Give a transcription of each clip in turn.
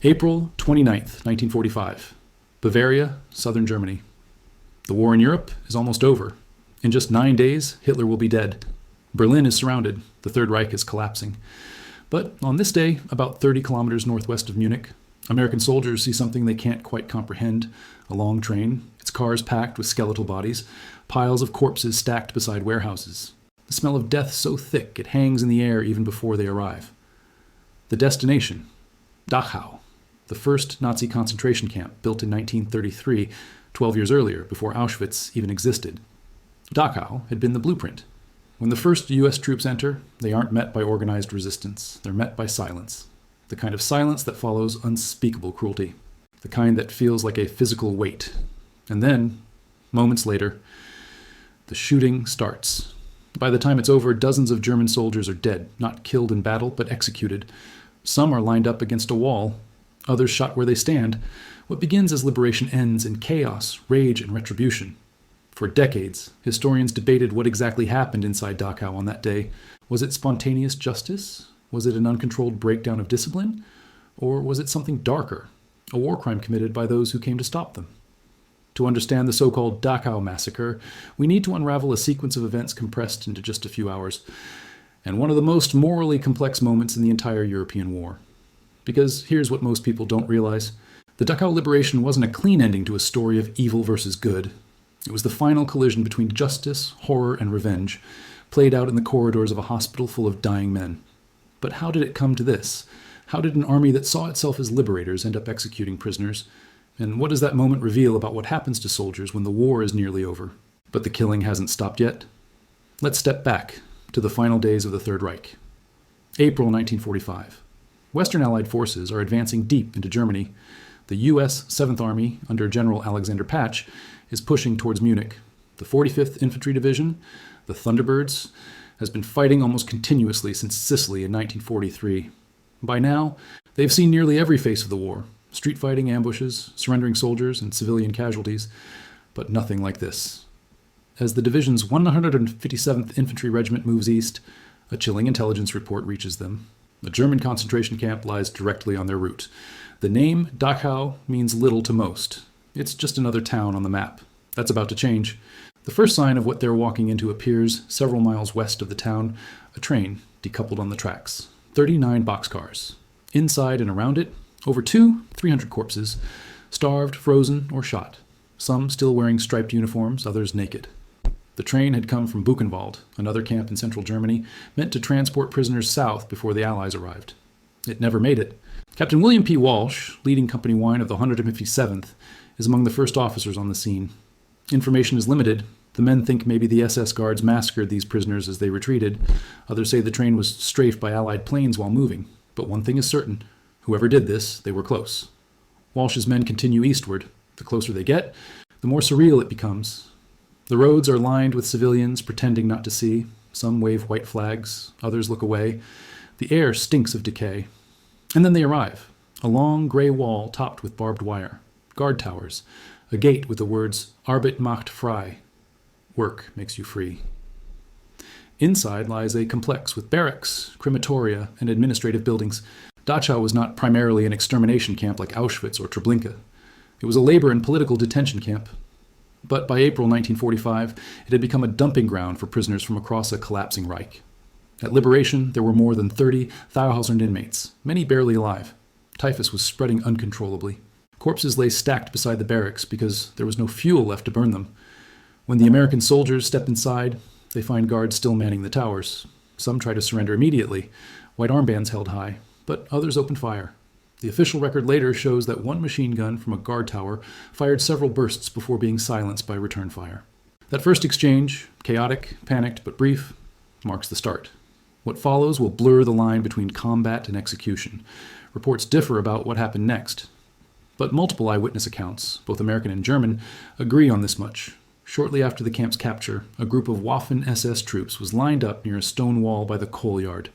April 29th, 1945. Bavaria, southern Germany. The war in Europe is almost over. In just 9 days, Hitler will be dead. Berlin is surrounded. The Third Reich is collapsing. But on this day, about 30 kilometers northwest of Munich, American soldiers see something they can't quite comprehend. A long train, its cars packed with skeletal bodies, piles of corpses stacked beside warehouses. The smell of death so thick it hangs in the air even before they arrive. The destination, Dachau, the first Nazi concentration camp built in 1933, 12 years earlier, before Auschwitz even existed. Dachau had been the blueprint. When the first U.S. troops enter, they aren't met by organized resistance. They're met by silence. The kind of silence that follows unspeakable cruelty. The kind that feels like a physical weight. And then, moments later, the shooting starts. By the time it's over, dozens of German soldiers are dead, not killed in battle, but executed. Some are lined up against a wall, others shot where they stand. What begins as liberation ends in chaos, rage, and retribution. For decades, historians debated what exactly happened inside Dachau on that day. Was it spontaneous justice? Was it an uncontrolled breakdown of discipline? Or was it something darker, a war crime committed by those who came to stop them? To understand the so-called Dachau massacre, we need to unravel a sequence of events compressed into just a few hours, and one of the most morally complex moments in the entire European war. Because here's what most people don't realize. The Dachau liberation wasn't a clean ending to a story of evil versus good. It was the final collision between justice, horror, and revenge, played out in the corridors of a hospital full of dying men. But how did it come to this? How did an army that saw itself as liberators end up executing prisoners? And what does that moment reveal about what happens to soldiers when the war is nearly over? But the killing hasn't stopped yet. Let's step back to the final days of the Third Reich. April 1945. Western Allied forces are advancing deep into Germany. The U.S. 7th Army, under General Alexander Patch, is pushing towards Munich. The 45th Infantry Division, the Thunderbirds, has been fighting almost continuously since Sicily in 1943. By now, they've seen nearly every phase of the war. Street fighting, ambushes, surrendering soldiers, and civilian casualties. But nothing like this. As the division's 157th Infantry Regiment moves east, a chilling intelligence report reaches them. A German concentration camp lies directly on their route. The name Dachau means little to most. It's just another town on the map. That's about to change. The first sign of what they're walking into appears several miles west of the town, a train decoupled on the tracks. 39 boxcars. Inside and around it, over 300 corpses, starved, frozen, or shot. Some still wearing striped uniforms, others naked. The train had come from Buchenwald, another camp in central Germany, meant to transport prisoners south before the Allies arrived. It never made it. Captain William P. Walsh, leading Company 1 of the 157th, is among the first officers on the scene. Information is limited. The men think maybe the SS guards massacred these prisoners as they retreated. Others say the train was strafed by Allied planes while moving. But one thing is certain. Whoever did this, they were close. Walsh's men continue eastward. The closer they get, the more surreal it becomes. The roads are lined with civilians pretending not to see. Some wave white flags, others look away. The air stinks of decay. And then they arrive. A long gray wall topped with barbed wire. Guard towers. A gate with the words Arbeit macht frei. Work makes you free. Inside lies a complex with barracks, crematoria, and administrative buildings. Dachau was not primarily an extermination camp like Auschwitz or Treblinka. It was a labor and political detention camp. But by April 1945, it had become a dumping ground for prisoners from across a collapsing Reich. At liberation, there were more than 30 Tauhausen inmates, many barely alive. Typhus was spreading uncontrollably. Corpses lay stacked beside the barracks because there was no fuel left to burn them. When the American soldiers step inside, they find guards still manning the towers. Some try to surrender immediately, white armbands held high, but others opened fire. The official record later shows that one machine gun from a guard tower fired several bursts before being silenced by return fire. That first exchange, chaotic, panicked, but brief, marks the start. What follows will blur the line between combat and execution. Reports differ about what happened next. But multiple eyewitness accounts, both American and German, agree on this much. Shortly after the camp's capture, a group of Waffen-SS troops was lined up near a stone wall by the coal yard.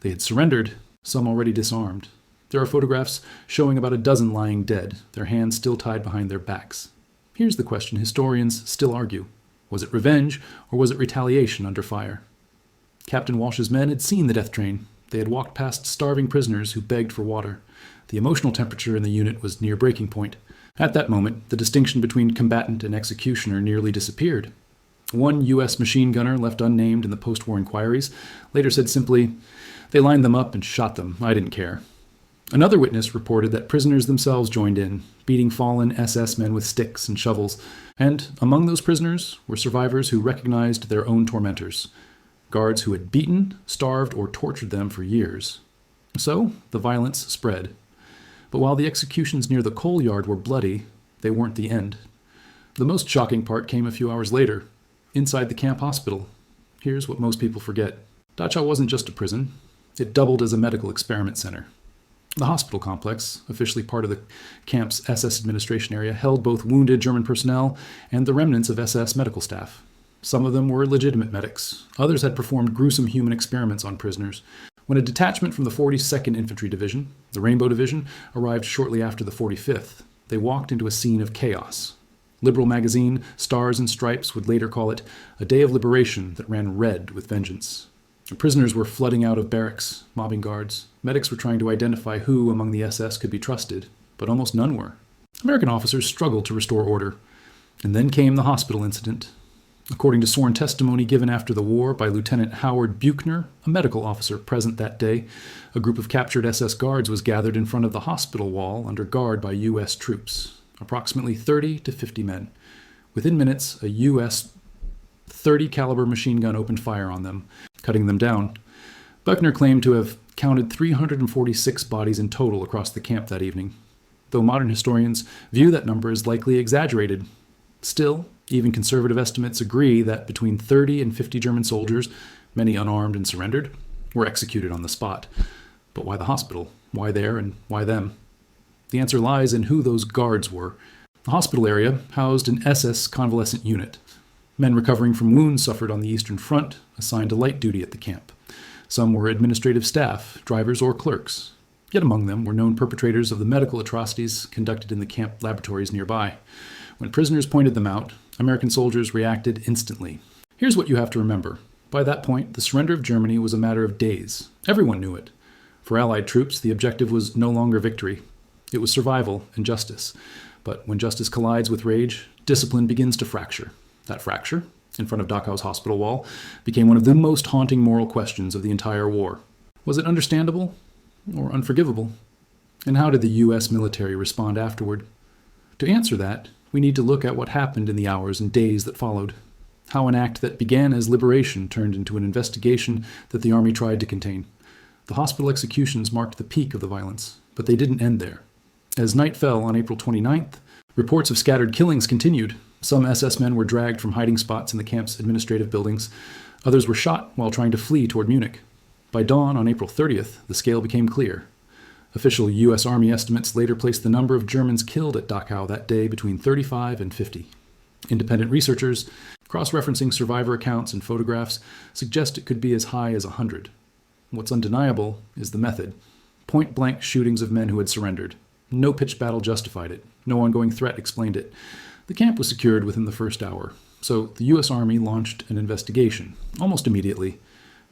They had surrendered, some already disarmed. There are photographs showing about a dozen lying dead, their hands still tied behind their backs. Here's the question historians still argue. Was it revenge, or was it retaliation under fire? Captain Walsh's men had seen the death train. They had walked past starving prisoners who begged for water. The emotional temperature in the unit was near breaking point. At that moment, the distinction between combatant and executioner nearly disappeared. One U.S. machine gunner, left unnamed in the post-war inquiries, later said simply, "They lined them up and shot them. I didn't care." Another witness reported that prisoners themselves joined in, beating fallen SS men with sticks and shovels, and among those prisoners were survivors who recognized their own tormentors, guards who had beaten, starved, or tortured them for years. So the violence spread. But while the executions near the coal yard were bloody, they weren't the end. The most shocking part came a few hours later, inside the camp hospital. Here's what most people forget. Dachau wasn't just a prison. It doubled as a medical experiment center. The hospital complex, officially part of the camp's SS administration area, held both wounded German personnel and the remnants of SS medical staff. Some of them were legitimate medics. Others had performed gruesome human experiments on prisoners. When a detachment from the 42nd Infantry Division, the Rainbow Division, arrived shortly after the 45th, they walked into a scene of chaos. Liberal magazine Stars and Stripes would later call it a day of liberation that ran red with vengeance. Prisoners were flooding out of barracks, mobbing guards. Medics were trying to identify who among the SS could be trusted, but almost none were. American officers struggled to restore order. And then came the hospital incident. According to sworn testimony given after the war by Lieutenant Howard Buchner, a medical officer present that day, a group of captured SS guards was gathered in front of the hospital wall under guard by U.S. troops, approximately 30 to 50 men. Within minutes, a U.S. .30 caliber machine gun opened fire on them, cutting them down. Buchner claimed to have counted 346 bodies in total across the camp that evening, though modern historians view that number as likely exaggerated. Still, even conservative estimates agree that between 30 and 50 German soldiers, many unarmed and surrendered, were executed on the spot. But why the hospital? Why there and why them? The answer lies in who those guards were. The hospital area housed an SS convalescent unit. Men recovering from wounds suffered on the Eastern Front, assigned to light duty at the camp. Some were administrative staff, drivers, or clerks. Yet among them were known perpetrators of the medical atrocities conducted in the camp laboratories nearby. When prisoners pointed them out, American soldiers reacted instantly. Here's what you have to remember. By that point, the surrender of Germany was a matter of days. Everyone knew it. For Allied troops, the objective was no longer victory. It was survival and justice. But when justice collides with rage, discipline begins to fracture. That fracture, in front of Dachau's hospital wall, became one of the most haunting moral questions of the entire war. Was it understandable or unforgivable? And how did the U.S. military respond afterward? To answer that, we need to look at what happened in the hours and days that followed. How an act that began as liberation turned into an investigation that the army tried to contain. The hospital executions marked the peak of the violence, but they didn't end there. As night fell on April 29th, reports of scattered killings continued. Some SS men were dragged from hiding spots in the camp's administrative buildings. Others were shot while trying to flee toward Munich. By dawn on April 30th, the scale became clear. Official U.S. Army estimates later placed the number of Germans killed at Dachau that day between 35 and 50. Independent researchers, cross-referencing survivor accounts and photographs, suggest it could be as high as 100. What's undeniable is the method. Point-blank shootings of men who had surrendered. No pitched battle justified it. No ongoing threat explained it. The camp was secured within the first hour, so the U.S. Army launched an investigation, almost immediately.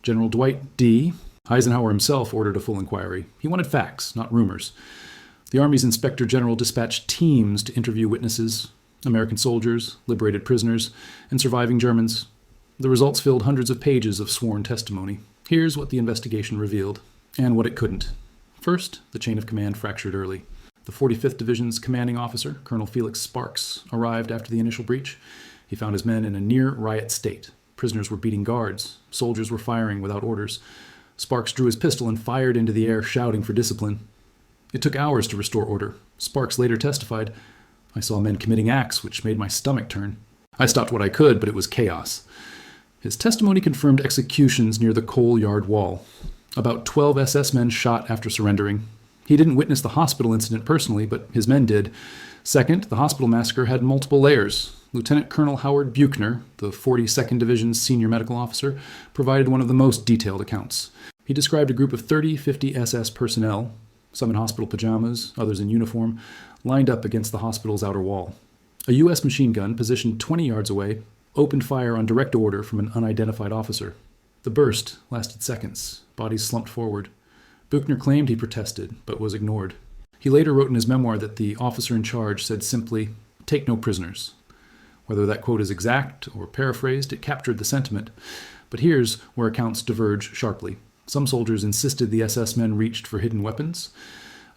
General Dwight D. Eisenhower himself ordered a full inquiry. He wanted facts, not rumors. The Army's Inspector General dispatched teams to interview witnesses, American soldiers, liberated prisoners, and surviving Germans. The results filled hundreds of pages of sworn testimony. Here's what the investigation revealed, and what it couldn't. First, the chain of command fractured early. The 45th Division's commanding officer, Colonel Felix Sparks, arrived after the initial breach. He found his men in a near-riot state. Prisoners were beating guards. Soldiers were firing without orders. Sparks drew his pistol and fired into the air, shouting for discipline. It took hours to restore order. Sparks later testified, "I saw men committing acts which made my stomach turn. I stopped what I could, but it was chaos." His testimony confirmed executions near the coal yard wall. About 12 SS men shot after surrendering. He didn't witness the hospital incident personally, but his men did. Second, the hospital massacre had multiple layers. Lieutenant Colonel Howard Buchner, the 42nd Division's senior medical officer, provided one of the most detailed accounts. He described a group of 50 SS personnel, some in hospital pajamas, others in uniform, lined up against the hospital's outer wall. A U.S. machine gun, positioned 20 yards away, opened fire on direct order from an unidentified officer. The burst lasted seconds. Bodies slumped forward. Buchner claimed he protested, but was ignored. He later wrote in his memoir that the officer in charge said simply, "Take no prisoners." Whether that quote is exact or paraphrased, it captured the sentiment. But here's where accounts diverge sharply. Some soldiers insisted the SS men reached for hidden weapons.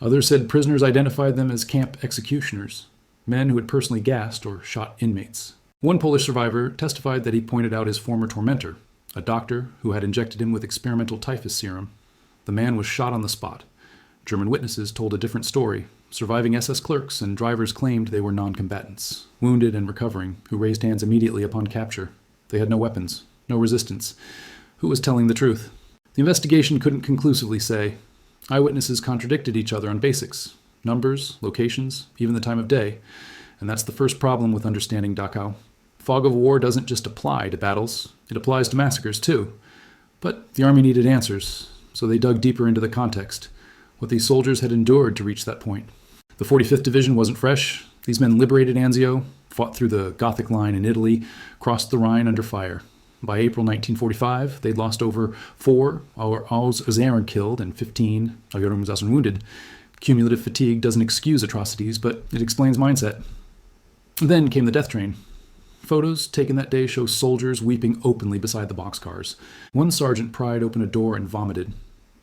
Others said prisoners identified them as camp executioners, men who had personally gassed or shot inmates. One Polish survivor testified that he pointed out his former tormentor, a doctor who had injected him with experimental typhus serum. The man was shot on the spot. German witnesses told a different story. Surviving SS clerks and drivers claimed they were non-combatants, wounded and recovering, who raised hands immediately upon capture. They had no weapons, no resistance. Who was telling the truth? The investigation couldn't conclusively say. Eyewitnesses contradicted each other on basics, numbers, locations, even the time of day. And that's the first problem with understanding Dachau. Fog of war doesn't just apply to battles, it applies to massacres too. But the army needed answers, so they dug deeper into the context, what these soldiers had endured to reach that point. The 45th Division wasn't fresh. These men liberated Anzio, fought through the Gothic line in Italy, crossed the Rhine under fire. By April 1945, they'd lost over 4 Außerirdischen killed and 15 Außerirdischen wounded. Cumulative fatigue doesn't excuse atrocities, but it explains mindset. Then came the death train. Photos taken that day show soldiers weeping openly beside the boxcars. One sergeant pried open a door and vomited.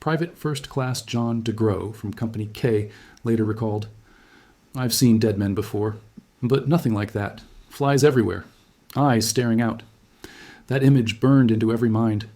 Private First Class John DeGrow from Company K later recalled, "I've seen dead men before, but nothing like that. Flies everywhere. Eyes staring out." That image burned into every mind.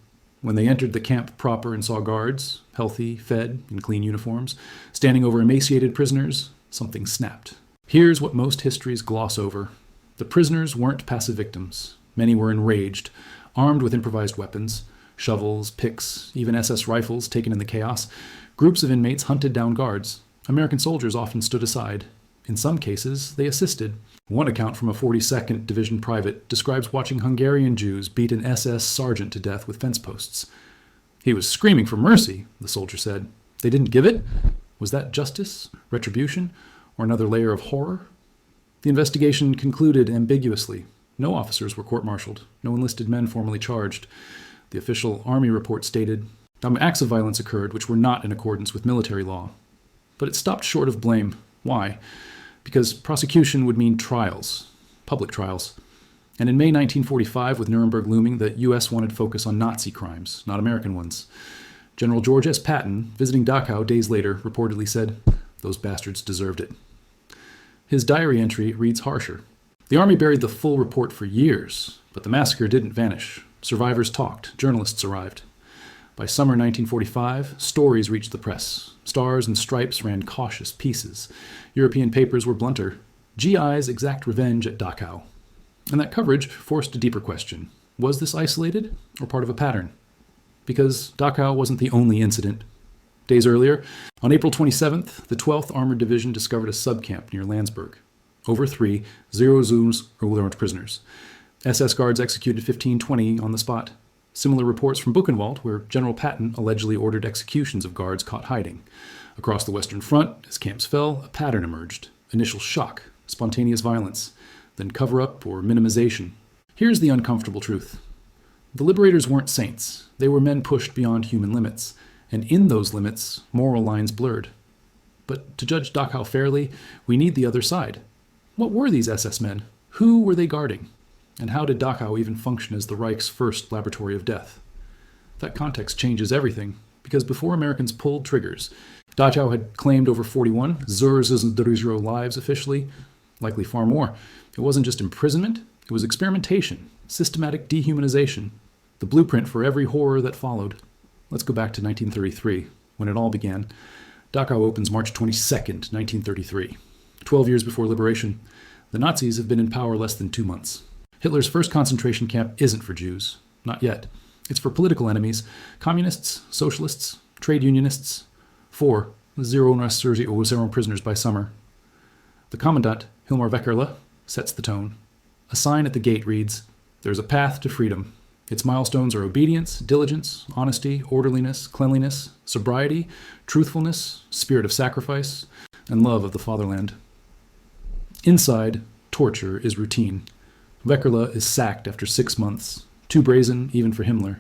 When they entered the camp proper and saw guards, healthy, fed, in clean uniforms, standing over emaciated prisoners, something snapped. Here's what most histories gloss over. The prisoners weren't passive victims. Many were enraged, armed with improvised weapons, shovels, picks, even SS rifles taken in the chaos. Groups of inmates hunted down guards. American soldiers often stood aside. In some cases, they assisted. One account from a 42nd Division private describes watching Hungarian Jews beat an SS sergeant to death with fence posts. "He was screaming for mercy," the soldier said. "They didn't give it? Was that justice, retribution, or another layer of horror?" The investigation concluded ambiguously. No officers were court-martialed, no enlisted men formally charged. The official army report stated, "Some acts of violence occurred which were not in accordance with military law." But it stopped short of blame. Why? Because prosecution would mean trials, public trials. And in May 1945, with Nuremberg looming, the U.S. wanted focus on Nazi crimes, not American ones. General George S. Patton, visiting Dachau days later, reportedly said, "Those bastards deserved it." His diary entry reads harsher. The army buried the full report for years, but the massacre didn't vanish. Survivors talked, journalists arrived. By summer 1945, stories reached the press. Stars and Stripes ran cautious pieces. European papers were blunter. GIs exact revenge at Dachau. And that coverage forced a deeper question. Was this isolated or part of a pattern? Because Dachau wasn't the only incident. Days earlier, on April 27th, the 12th Armored Division discovered a subcamp near Landsberg. Over 3 Zero-Zoom prisoners. SS guards executed 15-20 on the spot. Similar reports from Buchenwald, where General Patton allegedly ordered executions of guards caught hiding. Across the Western Front, as camps fell, a pattern emerged. Initial shock, spontaneous violence, then cover-up or minimization. Here's the uncomfortable truth. The liberators weren't saints. They were men pushed beyond human limits, and in those limits, moral lines blurred. But to judge Dachau fairly, we need the other side. What were these SS men? Who were they guarding? And how did Dachau even function as the Reich's first laboratory of death? That context changes everything, because before Americans pulled triggers, Dachau had claimed over 41,000 lives officially, likely far more. It wasn't just imprisonment, it was experimentation, systematic dehumanization, the blueprint for every horror that followed. Let's go back to 1933, when it all began. Dachau opens March 22nd, 1933. 12 years before liberation, the Nazis have been in power less than 2 months. Hitler's first concentration camp isn't for Jews. Not yet. It's for political enemies, communists, socialists, trade unionists. 4 Zero prisoners by summer. The commandant, Hilmar Weckerle, sets the tone. A sign at the gate reads, "There's a path to freedom. Its milestones are obedience, diligence, honesty, orderliness, cleanliness, sobriety, truthfulness, spirit of sacrifice, and love of the fatherland." Inside, torture is routine. Weckerle is sacked after 6 months, too brazen even for Himmler.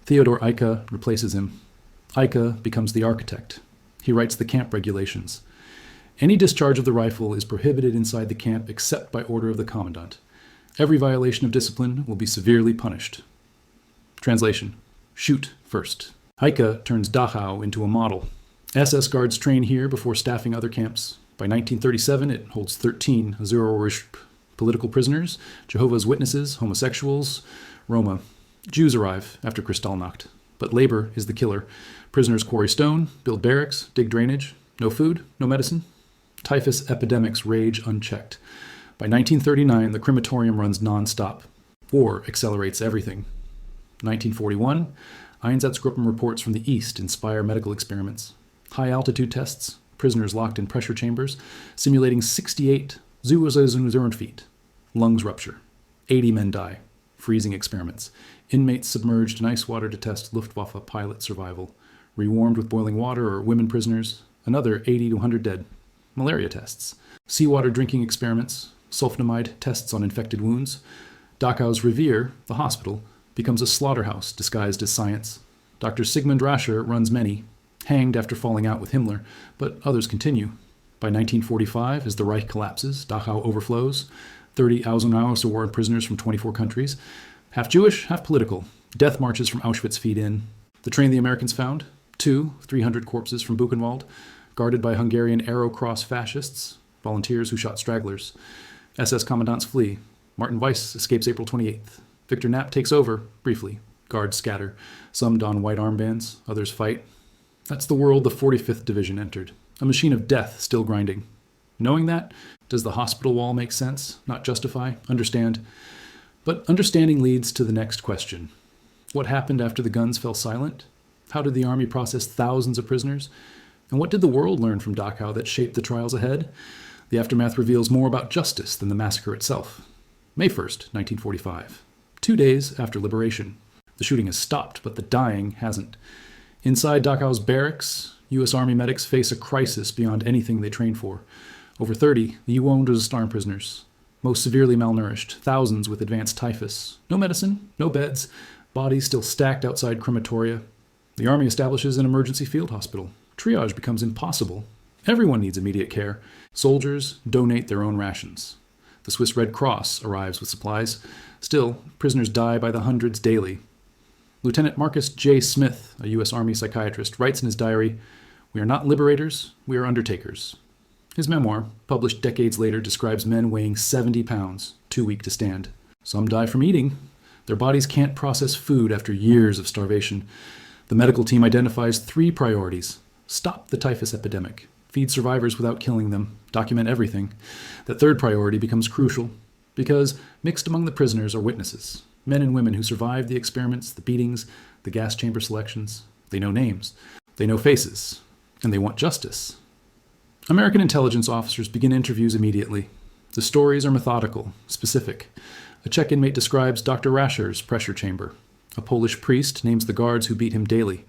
Theodor Eicke replaces him. Eicke becomes the architect. He writes the camp regulations. Any discharge of the rifle is prohibited inside the camp except by order of the commandant. Every violation of discipline will be severely punished. Translation: shoot first. Eicke turns Dachau into a model. SS guards train here before staffing other camps. By 1937, it holds 13 Zoroastrian political prisoners, Jehovah's Witnesses, homosexuals, Roma. Jews arrive after Kristallnacht. But labor is the killer. Prisoners quarry stone, build barracks, dig drainage. No food, no medicine. Typhus epidemics rage unchecked. By 1939, the crematorium runs non-stop. War accelerates everything. 1941, Einsatzgruppen reports from the east inspire medical experiments. High-altitude tests, prisoners locked in pressure chambers, simulating 68 feet. Lungs rupture. 80 men die. Freezing experiments. Inmates submerged in ice water to test Luftwaffe pilot survival. Rewarmed with boiling water or women prisoners. Another 80 to 100 dead. Malaria tests. Seawater drinking experiments. Sulfonamide tests on infected wounds. Dachau's Revier, the hospital, becomes a slaughterhouse disguised as science. Dr. Sigmund Rascher runs many, hanged after falling out with Himmler, but others continue. By 1945, as the Reich collapses, Dachau overflows. 30 Auschwitz Award prisoners from 24 countries, half Jewish, half political. Death marches from Auschwitz feed in. The train the Americans found, 300 corpses from Buchenwald, guarded by Hungarian Arrow Cross fascists, volunteers who shot stragglers. SS commandants flee. Martin Weiss escapes April 28th. Victor Knapp takes over, briefly. Guards scatter. Some don white armbands, others fight. That's the world the 45th Division entered. A machine of death still grinding. Knowing that, does the hospital wall make sense? Not justify? Understand? But understanding leads to the next question. What happened after the guns fell silent? How did the army process thousands of prisoners? And what did the world learn from Dachau that shaped the trials ahead? The aftermath reveals more about justice than the massacre itself. May 1st, 1945. 2 days after liberation. The shooting has stopped, but the dying hasn't. Inside Dachau's barracks, U.S. Army medics face a crisis beyond anything they trained for. Over 30, the U-Unterstarm prisoners, most severely malnourished, thousands with advanced typhus. No medicine, no beds, bodies still stacked outside crematoria. The Army establishes an emergency field hospital. Triage becomes impossible. Everyone needs immediate care. Soldiers donate their own rations. The Swiss Red Cross arrives with supplies. Still, prisoners die by the hundreds daily. Lieutenant Marcus J. Smith, a U.S. Army psychiatrist, writes in his diary, "We are not liberators, we are undertakers." His memoir, published decades later, describes men weighing 70 pounds, too weak to stand. Some die from eating. Their bodies can't process food after years of starvation. The medical team identifies 3 priorities. Stop the typhus epidemic. Feed survivors without killing them. Document everything. The 3rd priority becomes crucial because mixed among the prisoners are witnesses. Men and women who survived the experiments, the beatings, the gas chamber selections. They know names. They know faces. And they want justice. American intelligence officers begin interviews immediately. The stories are methodical, specific. A Czech inmate describes Dr. Rascher's pressure chamber. A Polish priest names the guards who beat him daily.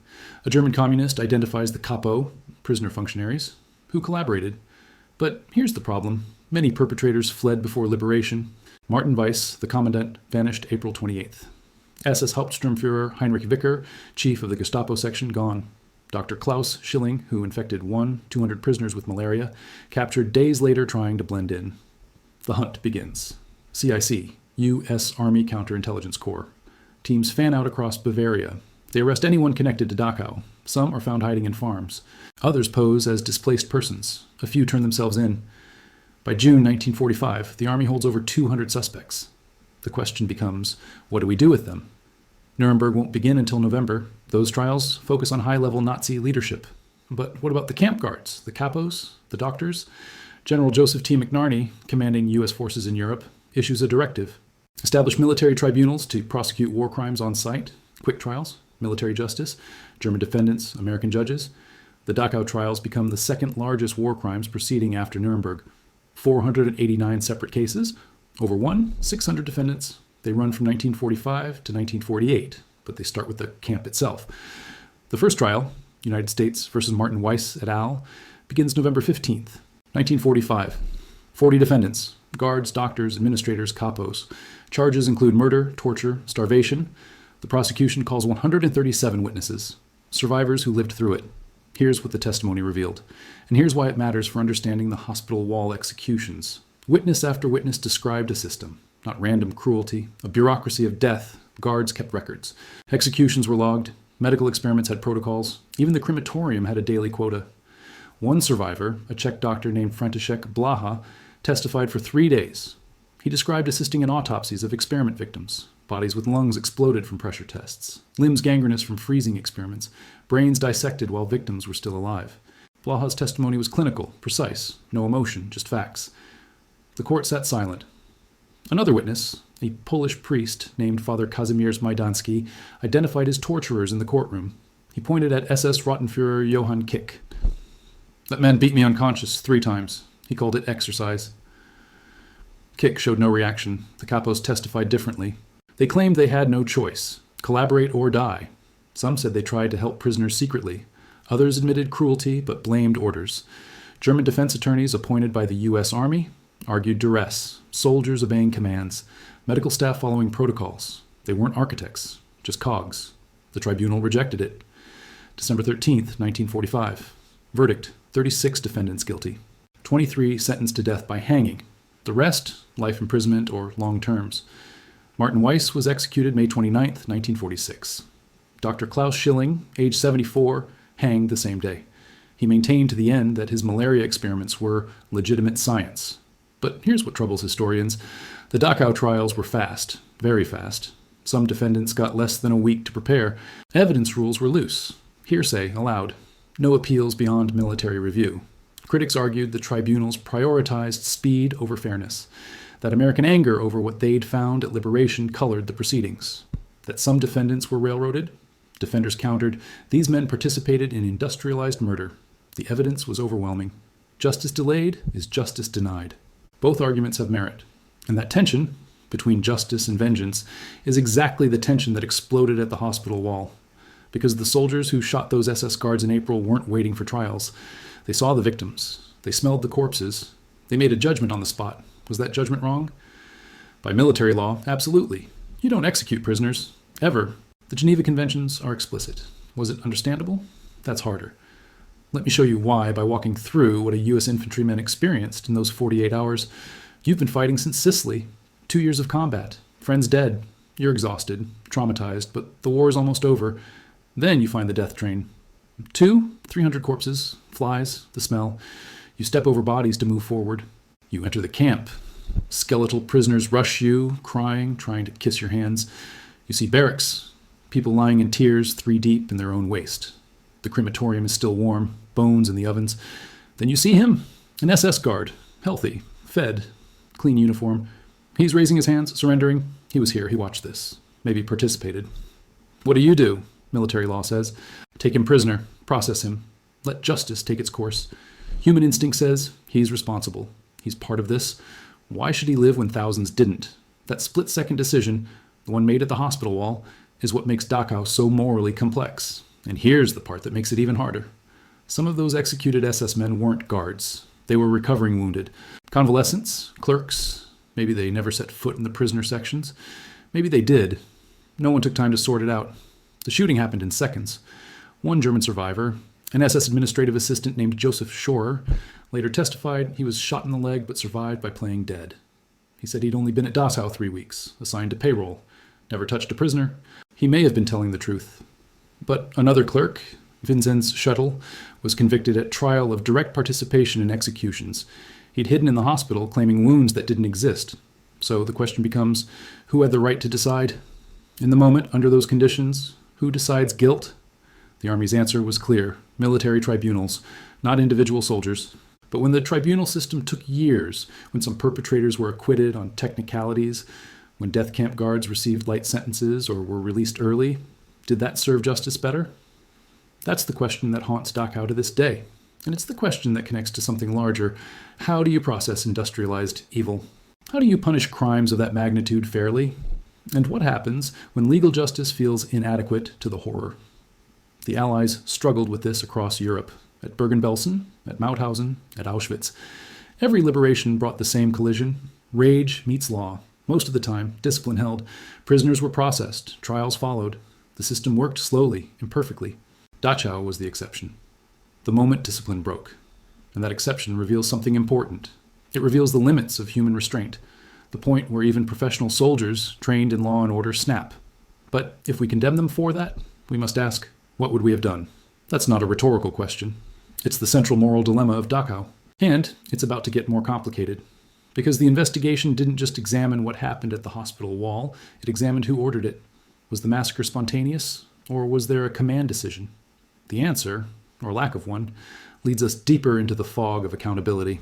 A German communist identifies the Kapo, prisoner functionaries, who collaborated. But here's the problem. Many perpetrators fled before liberation. Martin Weiss, the commandant, vanished April 28th. SS Hauptsturmführer Heinrich Wicker, chief of the Gestapo section, gone. Dr. Klaus Schilling, who infected 200 prisoners with malaria, captured days later trying to blend in. The hunt begins. CIC, U.S. Army Counterintelligence Corps. Teams fan out across Bavaria. They arrest anyone connected to Dachau. Some are found hiding in farms. Others pose as displaced persons. A few turn themselves in. By June 1945, the Army holds over 200 suspects. The question becomes, what do we do with them? Nuremberg won't begin until November. Those trials focus on high-level Nazi leadership. But what about the camp guards, the capos, the doctors? General Joseph T. McNarney, commanding U.S. forces in Europe, issues a directive. Establish military tribunals to prosecute war crimes on site, quick trials, military justice, German defendants, American judges. The Dachau trials become the second largest war crimes proceeding after Nuremberg. 489 separate cases, over 600 defendants. They run from 1945 to 1948, but they start with the camp itself. The first trial, United States versus Martin Weiss et al., begins November 15th, 1945. 40 defendants, guards, doctors, administrators, capos. Charges include murder, torture, starvation. The prosecution calls 137 witnesses, survivors who lived through it. Here's what the testimony revealed. And here's why it matters for understanding the hospital wall executions. Witness after witness described a system, not random cruelty, a bureaucracy of death. Guards kept records. Executions were logged. Medical experiments had protocols. Even the crematorium had a daily quota. One survivor, a Czech doctor named František Blaha, testified for 3 days. He described assisting in autopsies of experiment victims. Bodies with lungs exploded from pressure tests. Limbs gangrenous from freezing experiments. Brains dissected while victims were still alive. Blaha's testimony was clinical, precise, no emotion, just facts. The court sat silent. Another witness, a Polish priest named Father Kazimierz Majdanski, identified his torturers in the courtroom. He pointed at SS Rottenführer Johann Kick. "That man beat me unconscious 3 times. He called it exercise." Kick showed no reaction. The capos testified differently. They claimed they had no choice. Collaborate or die. Some said they tried to help prisoners secretly. Others admitted cruelty but blamed orders. German defense attorneys appointed by the U.S. Army argued duress, soldiers obeying commands, medical staff following protocols. They weren't architects, just cogs. The tribunal rejected it. December 13th, 1945. Verdict, 36 defendants guilty. 23 sentenced to death by hanging. The rest, life imprisonment or long terms. Martin Weiss was executed May 29th, 1946. Dr. Klaus Schilling, age 74, hanged the same day. He maintained to the end that his malaria experiments were legitimate science. But here's what troubles historians. The Dachau trials were fast, very fast. Some defendants got less than a week to prepare. Evidence rules were loose. Hearsay allowed. No appeals beyond military review. Critics argued the tribunals prioritized speed over fairness. That American anger over what they'd found at liberation colored the proceedings. That some defendants were railroaded. Defenders countered, these men participated in industrialized murder. The evidence was overwhelming. Justice delayed is justice denied. Both arguments have merit. And that tension between justice and vengeance is exactly the tension that exploded at the hospital wall. Because the soldiers who shot those SS guards in April weren't waiting for trials. They saw the victims. They smelled the corpses. They made a judgment on the spot. Was that judgment wrong? By military law, absolutely. You don't execute prisoners. Ever. The Geneva Conventions are explicit. Was it understandable? That's harder. Let me show you why by walking through what a U.S. infantryman experienced in those 48 hours. You've been fighting since Sicily. 2 years of combat. Friends dead. You're exhausted, traumatized, but the war is almost over. Then you find the death train. 300 corpses, flies, the smell. You step over bodies to move forward. You enter the camp. Skeletal prisoners rush you, crying, trying to kiss your hands. You see barracks. People lying in tears, 3 deep in their own waste. The crematorium is still warm, bones in the ovens. Then you see him, an SS guard, healthy, fed, clean uniform. He's raising his hands, surrendering. He was here, he watched this, maybe participated. What do? Military law says. Take him prisoner, process him. Let justice take its course. Human instinct says he's responsible. He's part of this. Why should he live when thousands didn't? That split-second decision, the one made at the hospital wall, is what makes Dachau so morally complex. And here's the part that makes it even harder. Some of those executed SS men weren't guards. They were recovering wounded. Convalescents, clerks, maybe they never set foot in the prisoner sections. Maybe they did. No one took time to sort it out. The shooting happened in seconds. One German survivor, an SS administrative assistant named Joseph Schorer, later testified he was shot in the leg but survived by playing dead. He said he'd only been at Dachau 3 weeks, assigned to payroll, never touched a prisoner. He may have been telling the truth. But another clerk, Vinzenz Schuttel, was convicted at trial of direct participation in executions. He'd hidden in the hospital, claiming wounds that didn't exist. So the question becomes, who had the right to decide? In the moment, under those conditions, who decides guilt? The Army's answer was clear. Military tribunals, not individual soldiers. But when the tribunal system took years, when some perpetrators were acquitted on technicalities, when death camp guards received light sentences or were released early, did that serve justice better? That's the question that haunts Dachau to this day. And it's the question that connects to something larger. How do you process industrialized evil? How do you punish crimes of that magnitude fairly? And what happens when legal justice feels inadequate to the horror? The Allies struggled with this across Europe, at Bergen-Belsen, at Mauthausen, at Auschwitz. Every liberation brought the same collision. Rage meets law. Most of the time, discipline held. Prisoners were processed. Trials followed. The system worked slowly, imperfectly. Dachau was the exception. The moment discipline broke. And that exception reveals something important. It reveals the limits of human restraint, the point where even professional soldiers trained in law and order snap. But if we condemn them for that, we must ask, what would we have done? That's not a rhetorical question. It's the central moral dilemma of Dachau. And it's about to get more complicated. Because the investigation didn't just examine what happened at the hospital wall, it examined who ordered it. Was the massacre spontaneous, or was there a command decision? The answer, or lack of one, leads us deeper into the fog of accountability.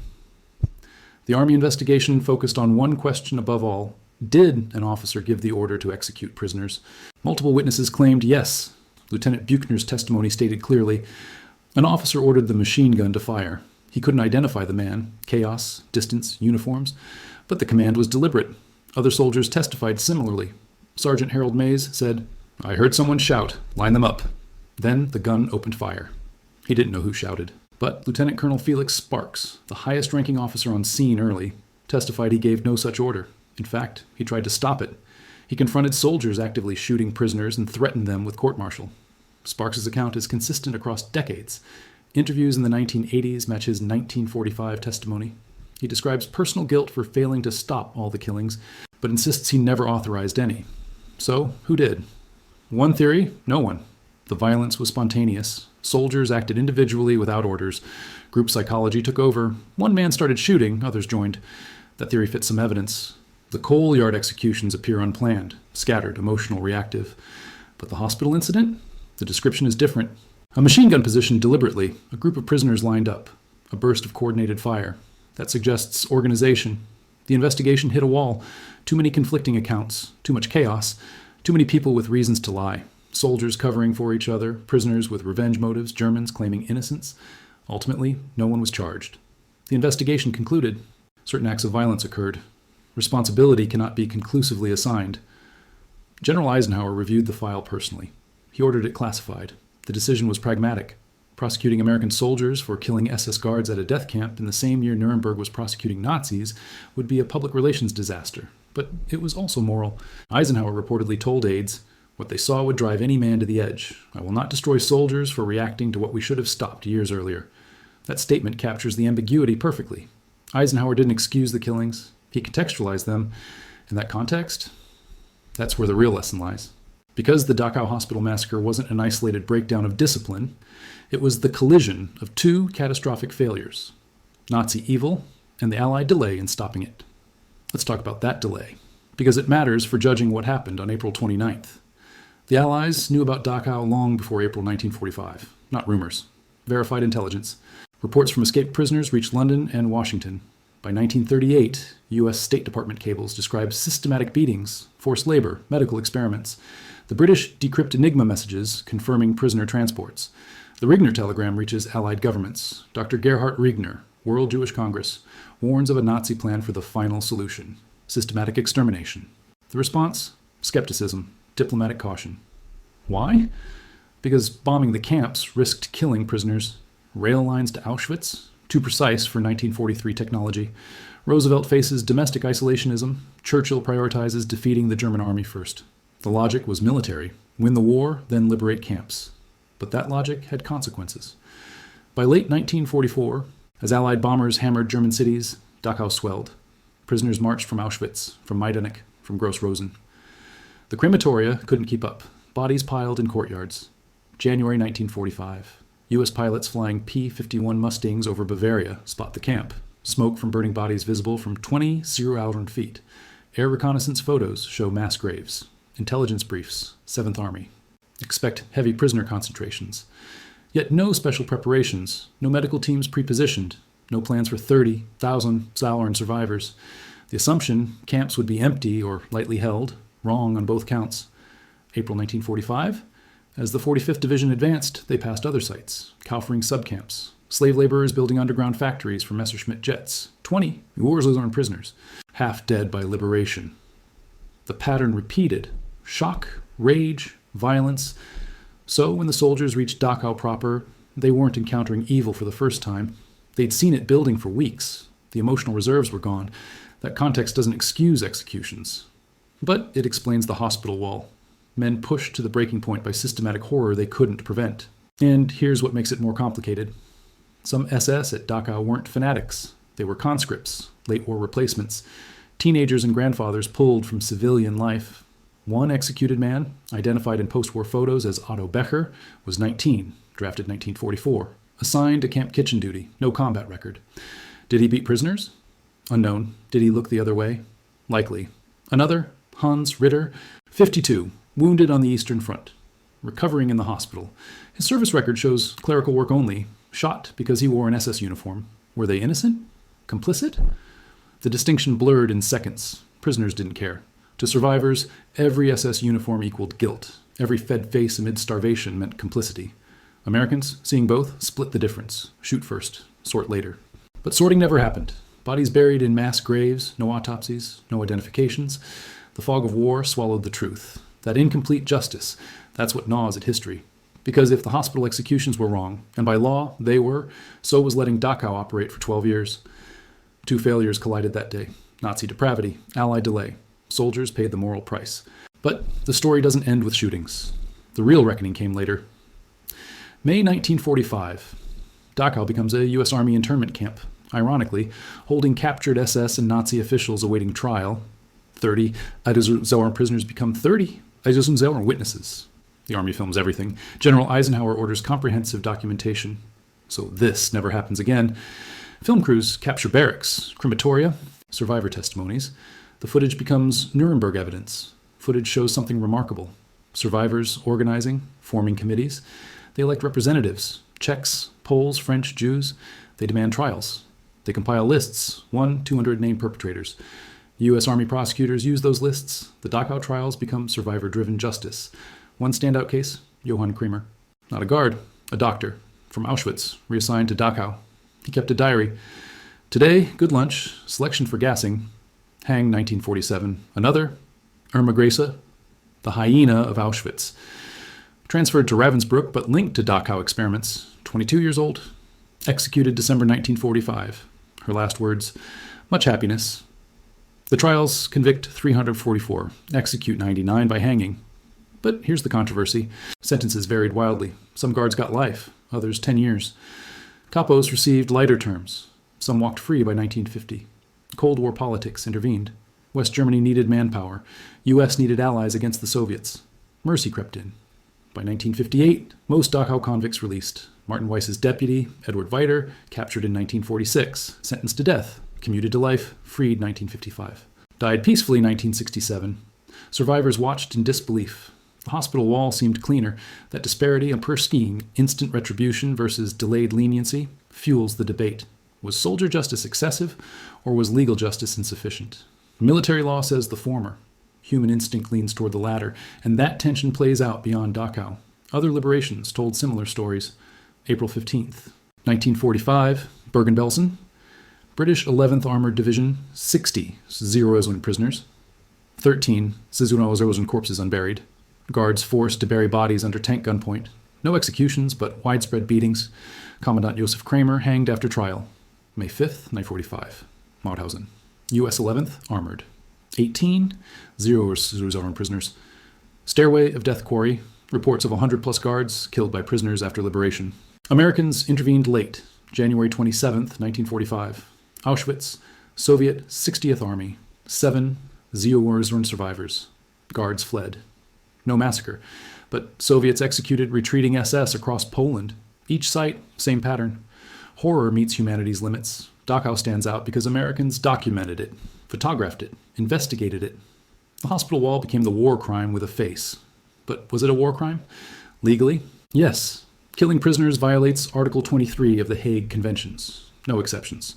The Army investigation focused on one question above all. Did an officer give the order to execute prisoners? Multiple witnesses claimed yes. Lieutenant Buchner's testimony stated clearly, an officer ordered the machine gun to fire. He couldn't identify the man, chaos, distance, uniforms, but the command was deliberate. Other soldiers testified similarly. Sergeant Harold Mays said, I heard someone shout, line them up. Then the gun opened fire. He didn't know who shouted. But Lieutenant Colonel Felix Sparks, the highest-ranking officer on scene early, testified he gave no such order. In fact, he tried to stop it. He confronted soldiers actively shooting prisoners and threatened them with court-martial. Sparks' account is consistent across decades. Interviews in the 1980s match his 1945 testimony. He describes personal guilt for failing to stop all the killings, but insists he never authorized any. So, who did? One theory, no one. The violence was spontaneous. Soldiers acted individually without orders. Group psychology took over. One man started shooting, others joined. That theory fits some evidence. The coal yard executions appear unplanned, scattered, emotional, reactive. But the hospital incident? The description is different. A machine gun positioned deliberately, a group of prisoners lined up, a burst of coordinated fire. That suggests organization. The investigation hit a wall. Too many conflicting accounts, too much chaos, too many people with reasons to lie. Soldiers covering for each other, prisoners with revenge motives, Germans claiming innocence. Ultimately, no one was charged. The investigation concluded. Certain acts of violence occurred. Responsibility cannot be conclusively assigned. General Eisenhower reviewed the file personally. He ordered it classified. The decision was pragmatic. Prosecuting American soldiers for killing SS guards at a death camp in the same year Nuremberg was prosecuting Nazis would be a public relations disaster. But it was also moral. Eisenhower reportedly told aides, what they saw would drive any man to the edge. I will not destroy soldiers for reacting to what we should have stopped years earlier. That statement captures the ambiguity perfectly. Eisenhower didn't excuse the killings. He contextualized them. In that context, that's where the real lesson lies. Because the Dachau hospital massacre wasn't an isolated breakdown of discipline, it was the collision of two catastrophic failures, Nazi evil and the Allied delay in stopping it. Let's talk about that delay, because it matters for judging what happened on April 29th. The Allies knew about Dachau long before April 1945, not rumors, verified intelligence. Reports from escaped prisoners reached London and Washington. By 1938, U.S. State Department cables described systematic beatings, forced labor, medical experiments. The British decrypt Enigma messages confirming prisoner transports. The Regner telegram reaches Allied governments. Dr. Gerhard Regner, World Jewish Congress, warns of a Nazi plan for the final solution, systematic extermination. The response? Skepticism, diplomatic caution. Why? Because bombing the camps risked killing prisoners. Rail lines to Auschwitz? Too precise for 1943 technology. Roosevelt faces domestic isolationism. Churchill prioritizes defeating the German army first. The logic was military. Win the war, then liberate camps. But that logic had consequences. By late 1944, as Allied bombers hammered German cities, Dachau swelled. Prisoners marched from Auschwitz, from Majdanek, from Gross-Rosen. The crematoria couldn't keep up. Bodies piled in courtyards. January 1945. U.S. pilots flying P-51 Mustangs over Bavaria spot the camp. Smoke from burning bodies visible from 20 zero-altitude feet. Air reconnaissance photos show mass graves. Intelligence briefs, 7th Army. Expect heavy prisoner concentrations. Yet no special preparations, no medical teams pre-positioned, no plans for 30,000 Sauern survivors. The assumption camps would be empty or lightly held, wrong on both counts. April 1945, as the 45th Division advanced, they passed other sites, Kaufering subcamps, slave laborers building underground factories for Messerschmitt jets, 20 war-zone prisoners, half dead by liberation. The pattern repeated. Shock, rage, violence. So when the soldiers reached Dachau proper, they weren't encountering evil for the first time. They'd seen it building for weeks. The emotional reserves were gone. That context doesn't excuse executions, but it explains the hospital wall. Men pushed to the breaking point by systematic horror they couldn't prevent. And here's what makes it more complicated. Some SS at Dachau weren't fanatics. They were conscripts, late war replacements, teenagers and grandfathers pulled from civilian life. One executed man, identified in post-war photos as Otto Becher, was 19, drafted 1944, assigned to camp kitchen duty, no combat record. Did he beat prisoners? Unknown. Did he look the other way? Likely. Another, Hans Ritter, 52, wounded on the Eastern Front, recovering in the hospital. His service record shows clerical work only, shot because he wore an SS uniform. Were they innocent? Complicit? The distinction blurred in seconds. Prisoners didn't care. To survivors, every SS uniform equaled guilt. Every fed face amid starvation meant complicity. Americans, seeing both, split the difference. Shoot first, sort later. But sorting never happened. Bodies buried in mass graves, no autopsies, no identifications. The fog of war swallowed the truth. That incomplete justice, that's what gnaws at history. Because if the hospital executions were wrong, and by law they were, so was letting Dachau operate for 12 years. Two failures collided that day. Nazi depravity, Allied delay. Soldiers paid the moral price. But the story doesn't end with shootings. The real reckoning came later. May 1945. Dachau becomes a U.S. Army internment camp, ironically, holding captured SS and Nazi officials awaiting trial. 30 Eisenhower prisoners become 30 Eisenhower witnesses. The Army films everything. General Eisenhower orders comprehensive documentation. So this never happens again. Film crews capture barracks, crematoria, survivor testimonies. The footage becomes Nuremberg evidence. Footage shows something remarkable. Survivors organizing, forming committees. They elect representatives, Czechs, Poles, French, Jews. They demand trials. They compile lists, 200 named perpetrators. U.S. Army prosecutors use those lists. The Dachau trials become survivor-driven justice. One standout case, Johann Kremer. Not a guard, a doctor, from Auschwitz, reassigned to Dachau. He kept a diary. Today, good lunch, selection for gassing. Hang 1947. Another, Irma Grace, the hyena of Auschwitz. Transferred to Ravensbrück, but linked to Dachau experiments. 22 years old. Executed December 1945. Her last words, much happiness. The trials convict 344, execute 99 by hanging. But here's the controversy. Sentences varied wildly. Some guards got life, others 10 years. Capos received lighter terms. Some walked free by 1950. Cold War politics intervened. West Germany needed manpower. U.S. needed allies against the Soviets. Mercy crept in. By 1958, most Dachau convicts released. Martin Weiss's deputy, Edward Weiter, captured in 1946, sentenced to death, commuted to life, freed 1955. Died peacefully 1967. Survivors watched in disbelief. The hospital wall seemed cleaner. That disparity per scheme, instant retribution versus delayed leniency, fuels the debate. Was soldier justice excessive, or was legal justice insufficient? Military law says the former. Human instinct leans toward the latter, and that tension plays out beyond Dachau. Other liberations told similar stories. April 15th, 1945, Bergen-Belsen. British 11th Armored Division, 60 Zerozoan prisoners. 13 Zerozoan corpses unburied. Guards forced to bury bodies under tank gunpoint. No executions, but widespread beatings. Commandant Josef Kramer hanged after trial. May 5th, 1945. Mauthausen. U.S. 11th, armored. 18 Zerozoan prisoners. Stairway of Death Quarry. Reports of 100-plus guards killed by prisoners after liberation. Americans intervened late, January 27th, 1945. Auschwitz, Soviet 60th Army. 7 Zerozoan survivors. Guards fled. No massacre, but Soviets executed retreating SS across Poland. Each site, same pattern. Horror meets humanity's limits. Dachau stands out because Americans documented it, photographed it, investigated it. The hospital wall became the war crime with a face. But was it a war crime? Legally? Yes. Killing prisoners violates Article 23 of the Hague Conventions. No exceptions.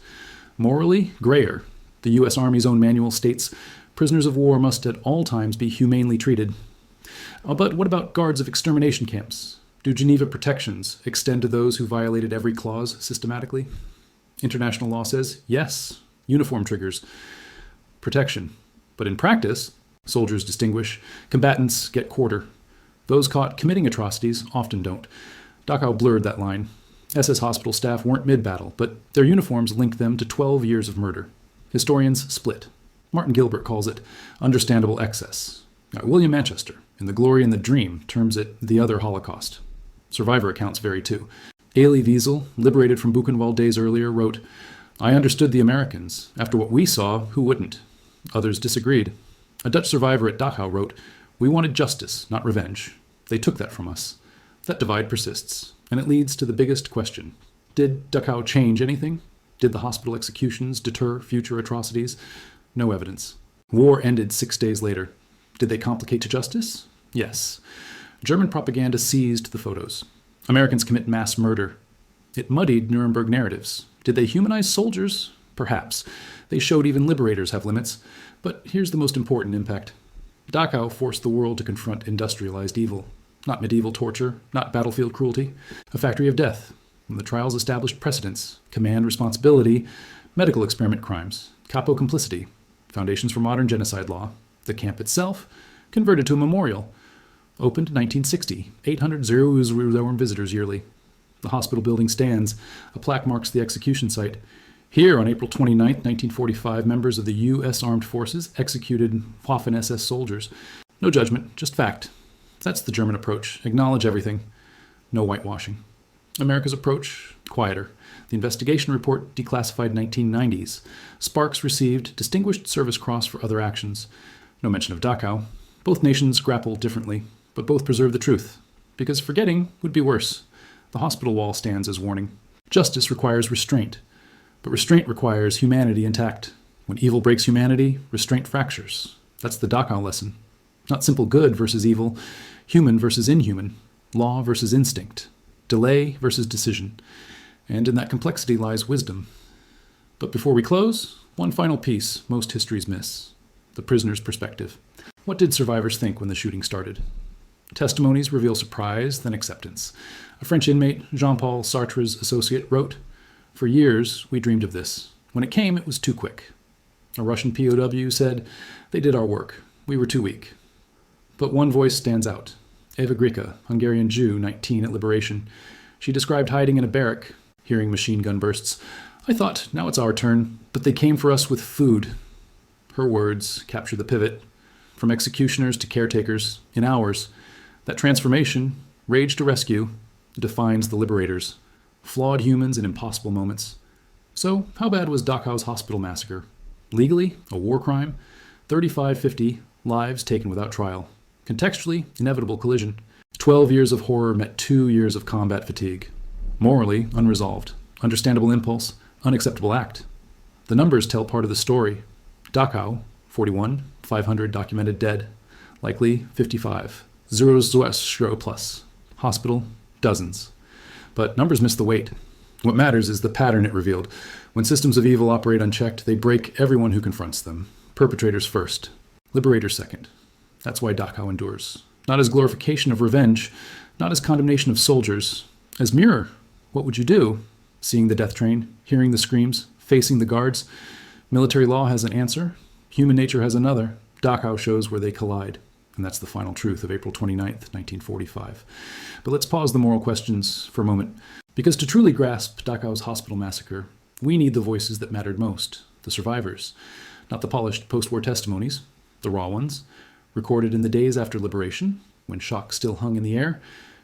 Morally, grayer. The U.S. Army's own manual states, prisoners of war must at all times be humanely treated. But what about guards of extermination camps? Do Geneva protections extend to those who violated every clause systematically? International law says yes, uniform triggers protection. But in practice, soldiers distinguish, combatants get quarter. Those caught committing atrocities often don't. Dachau blurred that line. SS hospital staff weren't mid-battle, but their uniforms linked them to 12 years of murder. Historians split. Martin Gilbert calls it understandable excess. William Manchester, in The Glory and the Dream, terms it the other Holocaust. Survivor accounts vary too. Elie Wiesel, liberated from Buchenwald days earlier, wrote, "I understood the Americans. After what we saw, who wouldn't?" Others disagreed. A Dutch survivor at Dachau wrote, "We wanted justice, not revenge. They took that from us." That divide persists, and it leads to the biggest question. Did Dachau change anything? Did the hospital executions deter future atrocities? No evidence. War ended 6 days later. Did they complicate to justice? Yes. German propaganda seized the photos. Americans commit mass murder. It muddied Nuremberg narratives. Did they humanize soldiers? Perhaps. They showed even liberators have limits. But here's the most important impact. Dachau forced the world to confront industrialized evil. Not medieval torture, not battlefield cruelty. A factory of death. And the trials established precedents, command responsibility, medical experiment crimes, capo complicity, foundations for modern genocide law. The camp itself, converted to a memorial. Opened 1960, 800 Jerusalem visitors yearly. The hospital building stands. A plaque marks the execution site. Here, on April 29, 1945, members of the U.S. Armed Forces executed Waffen-SS soldiers. No judgment, just fact. That's the German approach. Acknowledge everything. No whitewashing. America's approach, quieter. The investigation report declassified 1990s. Sparks received Distinguished Service Cross for other actions. No mention of Dachau. Both nations grapple differently, but both preserve the truth. Because forgetting would be worse. The hospital wall stands as warning. Justice requires restraint. But restraint requires humanity intact. When evil breaks humanity, restraint fractures. That's the Dachau lesson. Not simple good versus evil, human versus inhuman, law versus instinct, delay versus decision. And in that complexity lies wisdom. But before we close, one final piece most histories miss. The prisoner's perspective. What did survivors think when the shooting started? Testimonies reveal surprise, then acceptance. A French inmate, Jean-Paul Sartre's associate, wrote, "For years, we dreamed of this. When it came, it was too quick." A Russian POW said, "They did our work. We were too weak." But one voice stands out. Eva Grika, Hungarian Jew, 19 at liberation. She described hiding in a barrack, hearing machine gun bursts. "I thought, now it's our turn, but they came for us with food." Her words capture the pivot. From executioners to caretakers, in hours. That transformation, rage to rescue, defines the liberators. Flawed humans in impossible moments. So, how bad was Dachau's hospital massacre? Legally, a war crime. 3550 lives taken without trial. Contextually, inevitable collision. 12 years of horror met 2 years of combat fatigue. Morally, unresolved. Understandable impulse, unacceptable act. The numbers tell part of the story. Dachau, 41, 500 documented dead. Likely, 55. Zero plus. Hospital, dozens. But numbers miss the weight. What matters is the pattern it revealed. When systems of evil operate unchecked, they break everyone who confronts them. Perpetrators first. Liberators second. That's why Dachau endures. Not as glorification of revenge, not as condemnation of soldiers. As mirror, what would you do? Seeing the death train, hearing the screams, facing the guards. Military law has an answer. Human nature has another. Dachau shows where they collide. And that's the final truth of April 29th, 1945. But let's pause the moral questions for a moment. Because to truly grasp Dachau's hospital massacre, we need the voices that mattered most, the survivors. Not the polished post-war testimonies, the raw ones, recorded in the days after liberation, when shock still hung in the air.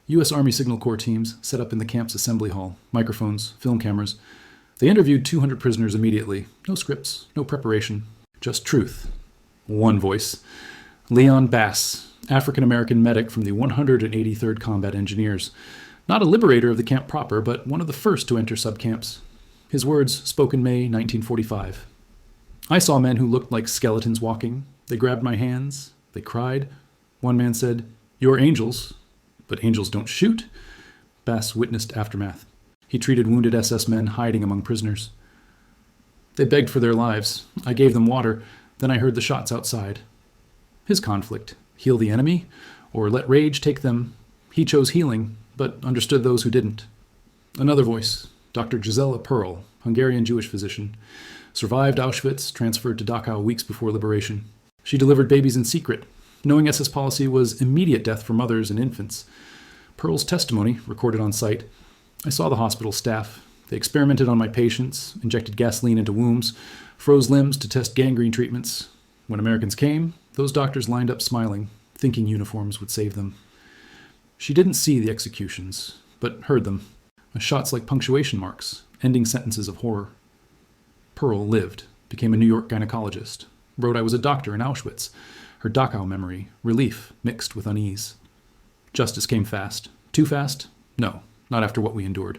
U.S. Army Signal Corps teams set up in the camp's assembly hall, microphones, film cameras. They interviewed 200 prisoners immediately. No scripts, no preparation, just truth. One voice. Leon Bass, African-American medic from the 183rd Combat Engineers. Not a liberator of the camp proper, but one of the first to enter subcamps. His words spoke in May 1945. "I saw men who looked like skeletons walking. They grabbed my hands. They cried. One man said, 'You're angels.' But angels don't shoot." Bass witnessed aftermath. He treated wounded SS men hiding among prisoners. "They begged for their lives. I gave them water. Then I heard the shots outside." His conflict, heal the enemy, or let rage take them. He chose healing, but understood those who didn't. Another voice, Dr. Gisela Pearl, Hungarian Jewish physician, survived Auschwitz, transferred to Dachau weeks before liberation. She delivered babies in secret, knowing SS policy was immediate death for mothers and infants. Pearl's testimony, recorded on site, "I saw the hospital staff. They experimented on my patients, injected gasoline into wounds, froze limbs to test gangrene treatments. When Americans came, those doctors lined up smiling, thinking uniforms would save them. She didn't see the executions, but heard them. Shots like punctuation marks, ending sentences of horror. Pearl lived, became a New York gynecologist, wrote I was a doctor in Auschwitz. Her Dachau memory, relief mixed with unease. Justice came fast. Too fast? No, not after what we endured.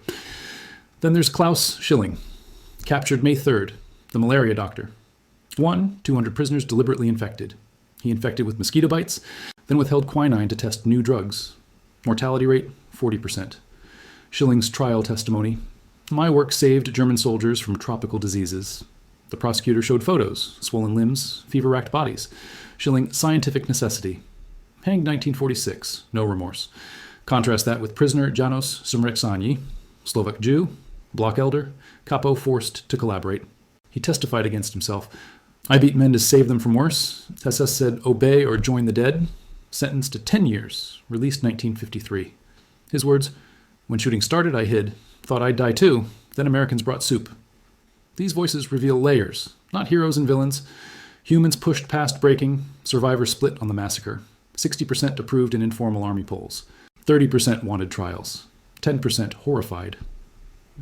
Then there's Klaus Schilling, captured May 3rd, the malaria doctor. 200 prisoners deliberately infected. He infected with mosquito bites, then withheld quinine to test new drugs. Mortality rate, 40%. Schilling's trial testimony. My work saved German soldiers from tropical diseases. The prosecutor showed photos, swollen limbs, fever-racked bodies. Schilling, scientific necessity. Hanged 1946, no remorse. Contrast that with prisoner Janos Sumreksani, Slovak Jew, block elder, capo forced to collaborate. He testified against himself. I beat men to save them from worse. SS said, obey or join the dead. Sentenced to 10 years, released 1953. His words, when shooting started, I hid. Thought I'd die too. Then Americans brought soup. These voices reveal layers, not heroes and villains. Humans pushed past breaking, survivors split on the massacre. 60% approved in informal army polls. 30% wanted trials. 10% horrified.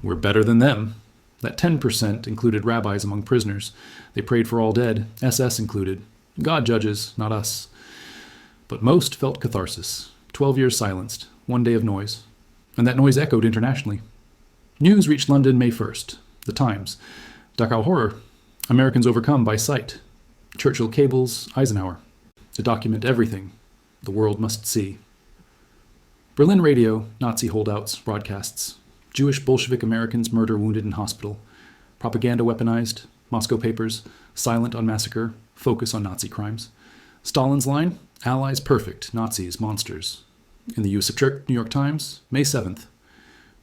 We're better than them. That 10% included rabbis among prisoners. They prayed for all dead, SS included. God judges, not us. But most felt catharsis. 12 years silenced, 1 day of noise. And that noise echoed internationally. News reached London May 1st. The Times. Dachau horror. Americans overcome by sight. Churchill cables Eisenhower. To document everything the world must see. Berlin radio, Nazi holdouts, broadcasts. Jewish Bolshevik Americans murder wounded in hospital. Propaganda weaponized. Moscow papers, silent on massacre, focus on Nazi crimes. Stalin's line, Allies perfect, Nazis monsters. In the U.S. New York Times, May 7th.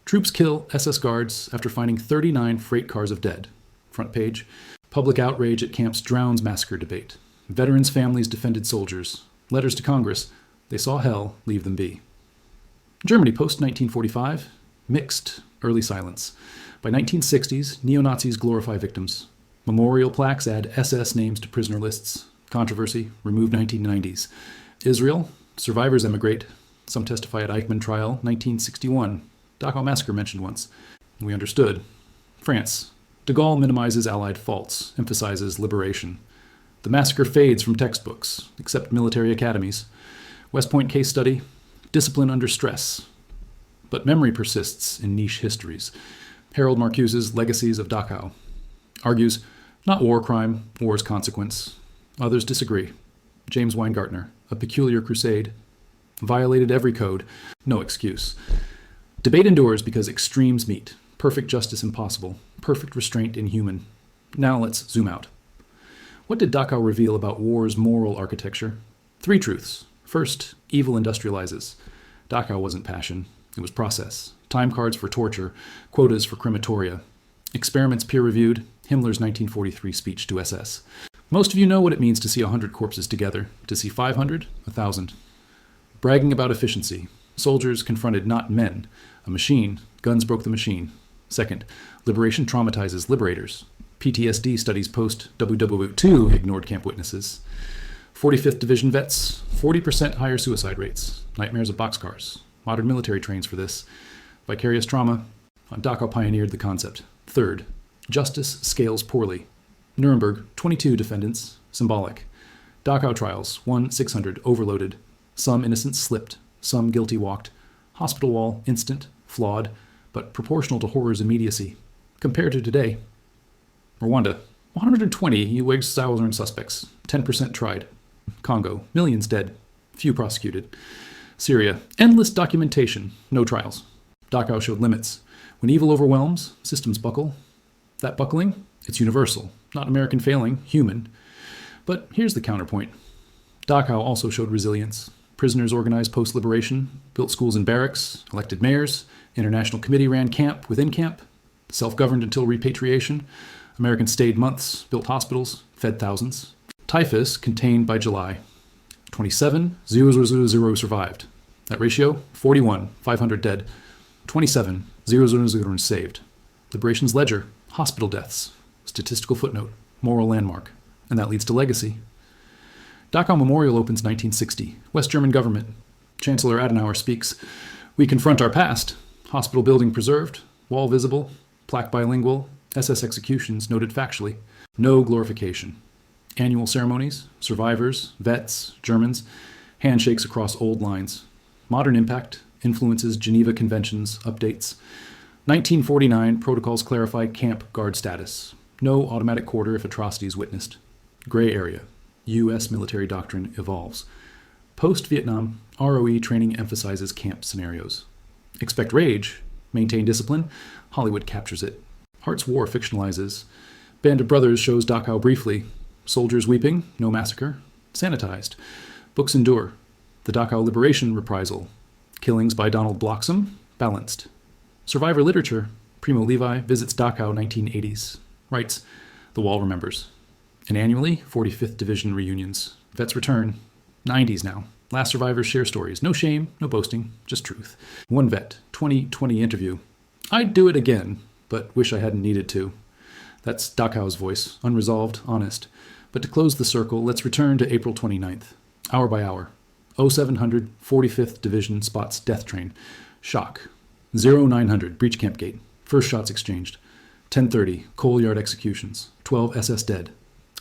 Troops kill SS guards after finding 39 freight cars of dead. Front page. Public outrage at camps drowns massacre debate. Veterans' families defended soldiers. Letters to Congress. They saw hell, leave them be. Germany post-1945. Mixed early silence. By 1960s, neo-Nazis glorify victims. Memorial plaques add SS names to prisoner lists. Controversy, removed 1990s. Israel, survivors emigrate. Some testify at Eichmann trial, 1961. Dachau massacre mentioned once. We understood. France, de Gaulle minimizes Allied faults, emphasizes liberation. The massacre fades from textbooks, except military academies. West Point case study, discipline under stress. But memory persists in niche histories. Harold Marcuse's Legacies of Dachau argues, not war crime, war's consequence. Others disagree. James Weingartner, A Peculiar Crusade. Violated every code, no excuse. Debate endures because extremes meet. Perfect justice impossible. Perfect restraint inhuman. Now let's zoom out. What did Dachau reveal about war's moral architecture? 3 truths. First, evil industrializes. Dachau wasn't passion. It was process. Time cards for torture, quotas for crematoria. Experiments peer-reviewed, Himmler's 1943 speech to SS. Most of you know what it means to see 100 corpses together. To see 500, 1,000. Bragging about efficiency. Soldiers confronted not men, a machine. Guns broke the machine. Second, liberation traumatizes liberators. PTSD studies post-WW2 ignored camp witnesses. 45th Division vets, 40% higher suicide rates. Nightmares of boxcars. Modern military trains for this. Vicarious trauma. Dachau pioneered the concept. Third, justice scales poorly. Nuremberg, 22 defendants, symbolic. Dachau trials, 600, overloaded. Some innocents slipped, some guilty walked. Hospital wall, instant, flawed, but proportional to horror's immediacy. Compared to today, Rwanda, 120 U.S. suspects, 10% tried. Congo, millions dead, few prosecuted. Syria, endless documentation, no trials. Dachau showed limits. When evil overwhelms, systems buckle. That buckling, it's universal, not American failing, human. But here's the counterpoint. Dachau also showed resilience. Prisoners organized post-liberation, built schools and barracks, elected mayors, international committee ran camp within camp, self-governed until repatriation. Americans stayed months, built hospitals, fed thousands. Typhus contained by July. 27,000 survived. That ratio, 41, 500 dead. 27,000 saved. Liberation's ledger, hospital deaths. Statistical footnote, moral landmark. And that leads to legacy. Dachau Memorial opens 1960. West German government. Chancellor Adenauer speaks. We confront our past. Hospital building preserved. Wall visible. Plaque bilingual. SS executions noted factually. No glorification. Annual ceremonies. Survivors. Vets. Germans. Handshakes across old lines. Modern impact. Influences Geneva Conventions. Updates. 1949 protocols clarify camp guard status. No automatic quarter if atrocities witnessed. Gray area. U.S. military doctrine evolves. Post-Vietnam, ROE training emphasizes camp scenarios. Expect rage. Maintain discipline. Hollywood captures it. Hart's War fictionalizes. Band of Brothers shows Dachau briefly. Soldiers weeping. No massacre. Sanitized. Books endure. The Dachau Liberation reprisal. Killings by Donald Bloxham. Balanced. Survivor literature. Primo Levi visits Dachau 1980s. Writes, The Wall remembers. And annually, 45th Division reunions. Vets return. 90s now. Last survivors share stories. No shame, no boasting, just truth. One vet, 2020 interview. I'd do it again, but wish I hadn't needed to. That's Dachau's voice, unresolved, honest. But to close the circle, let's return to April 29th. Hour by hour. 0700, 45th Division spots death train. Shock. 0900, breach camp gate. First shots exchanged. 10:30, coal yard executions. 12 SS dead.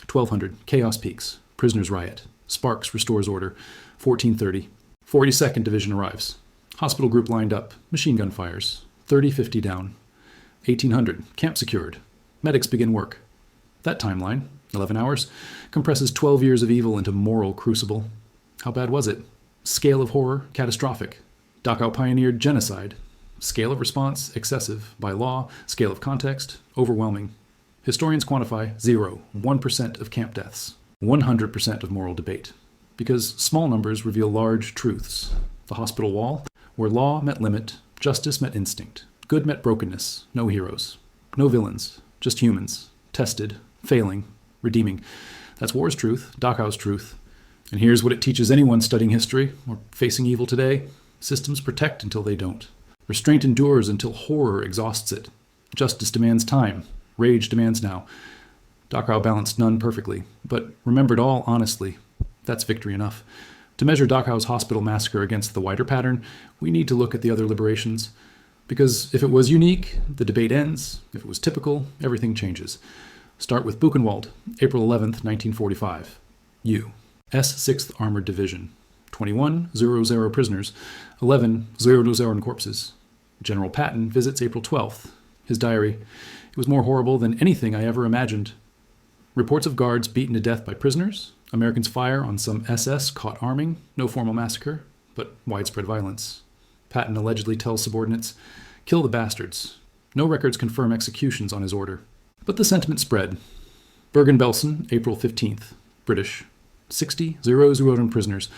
1200, chaos peaks. Prisoners riot. Sparks restores order. 14:30, 42nd Division arrives. Hospital group lined up. Machine gun fires. 30-50 down. 1800, camp secured. Medics begin work. That timeline, 11 hours, compresses 12 years of evil into moral crucible. How bad was it? Scale of horror, catastrophic. Dachau pioneered genocide. Scale of response, excessive. By law, scale of context, overwhelming. Historians quantify 0, 1% of camp deaths, 100% of moral debate. Because small numbers reveal large truths. The hospital wall, where law met limit, justice met instinct, good met brokenness, no heroes, no villains, just humans, tested, failing, redeeming. That's war's truth, Dachau's truth. And here's what it teaches anyone studying history or facing evil today. Systems protect until they don't. Restraint endures until horror exhausts it. Justice demands time. Rage demands now. Dachau balanced none perfectly, but remembered all honestly. That's victory enough. To measure Dachau's hospital massacre against the wider pattern, we need to look at the other liberations. Because if it was unique, the debate ends. If it was typical, everything changes. Start with Buchenwald, April 11th, 1945. U. S. 6th Armored Division. 21,000 prisoners, 11,000 corpses. General Patton visits April 12th. His diary. It was more horrible than anything I ever imagined. Reports of guards beaten to death by prisoners. Americans fire on some SS caught arming. No formal massacre, but widespread violence. Patton allegedly tells subordinates, kill the bastards. No records confirm executions on his order. But the sentiment spread. Bergen-Belsen, April 15th. British. 60,000 prisoners.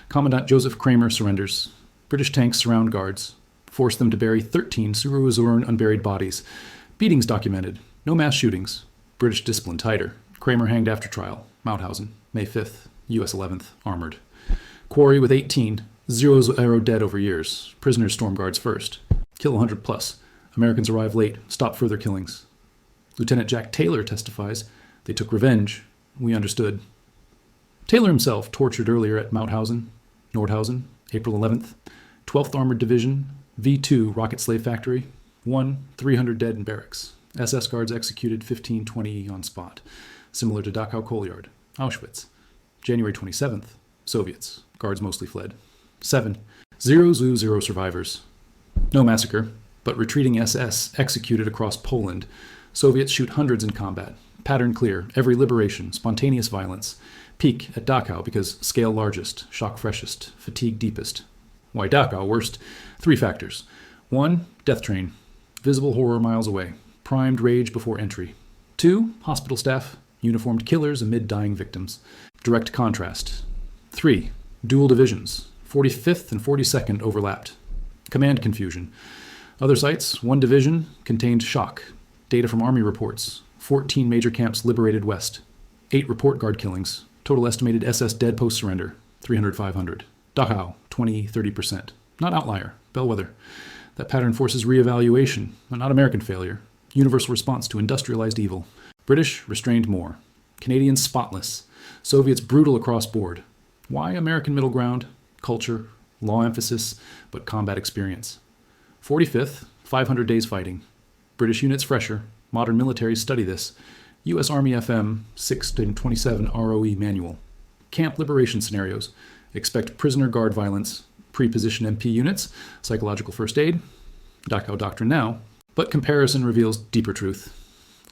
Commandant Joseph Kramer surrenders. British tanks surround guards. Force them to bury 13,000 unburied bodies. Beatings documented. No mass shootings. British discipline tighter. Kramer hanged after trial. Mauthausen, May 5th. U.S. 11th. Armored. Quarry with 18,000 dead over years. Prisoners storm guards first. Kill 100 plus. Americans arrive late. Stop further killings. Lieutenant Jack Taylor testifies. They took revenge. We understood. Taylor himself tortured earlier at Mauthausen, Nordhausen, April 11th. 12th Armored Division, V2 Rocket Slave Factory. 300 dead in barracks. SS guards executed 15-20 on spot. Similar to Dachau Coal Yard. Auschwitz. January 27th. Soviets. Guards mostly fled. 7. 0 survivors. No massacre, but retreating SS executed across Poland. Soviets shoot hundreds in combat. Pattern clear. Every liberation. Spontaneous violence. Peak at Dachau because scale largest. Shock freshest. Fatigue deepest. Why Dachau worst? 3 factors. 1. Death train. Visible horror miles away. Primed rage before entry. 2. Hospital staff. Uniformed killers amid dying victims. Direct contrast. 3. Dual divisions. 45th and 42nd overlapped. Command confusion. Other sites, 1 division, contained shock. Data from Army reports. 14 major camps liberated west. 8 report guard killings. Total estimated SS dead post-surrender. 300-500. Dachau, 20-30%. Not outlier. Bellwether. That pattern forces reevaluation, but not American failure. Universal response to industrialized evil. British restrained more. Canadians spotless. Soviets brutal across board. Why American middle ground? Culture, law emphasis, but combat experience. 45th, 500 days fighting. British units fresher. Modern militaries study this. U.S. Army FM 6-27 ROE manual. Camp liberation scenarios. Expect prisoner guard violence. Pre-position MP units. Psychological first aid. Dachau doctrine now. But comparison reveals deeper truth.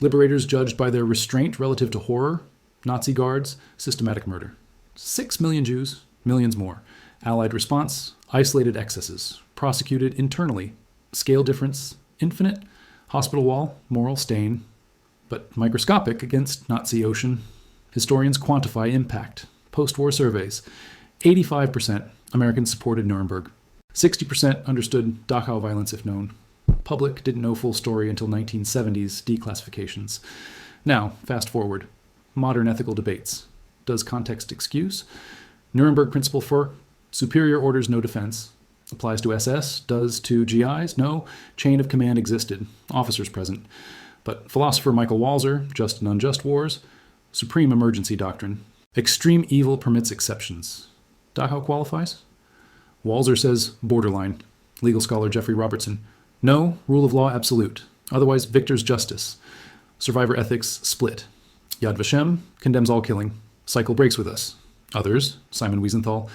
Liberators judged by their restraint relative to horror. Nazi guards. Systematic murder. 6 million Jews. Millions more. Allied response. Isolated excesses. Prosecuted internally. Scale difference. Infinite. Hospital wall. Moral stain. But microscopic against Nazi ocean. Historians quantify impact. Post-war surveys. 85% Americans supported Nuremberg. 60% understood Dachau violence if known. Public didn't know full story until 1970s declassifications. Now, fast forward. Modern ethical debates. Does context excuse? Nuremberg principle for superior orders, no defense. Applies to SS, does to GIs? No. Chain of command existed. Officers present. But philosopher Michael Walzer, Just and Unjust Wars, supreme emergency doctrine. Extreme evil permits exceptions. Dachau qualifies? Walzer says borderline. Legal scholar Jeffrey Robertson. No, rule of law absolute. Otherwise, victor's justice. Survivor ethics split. Yad Vashem condemns all killing. Cycle breaks with us. Others, Simon Wiesenthal,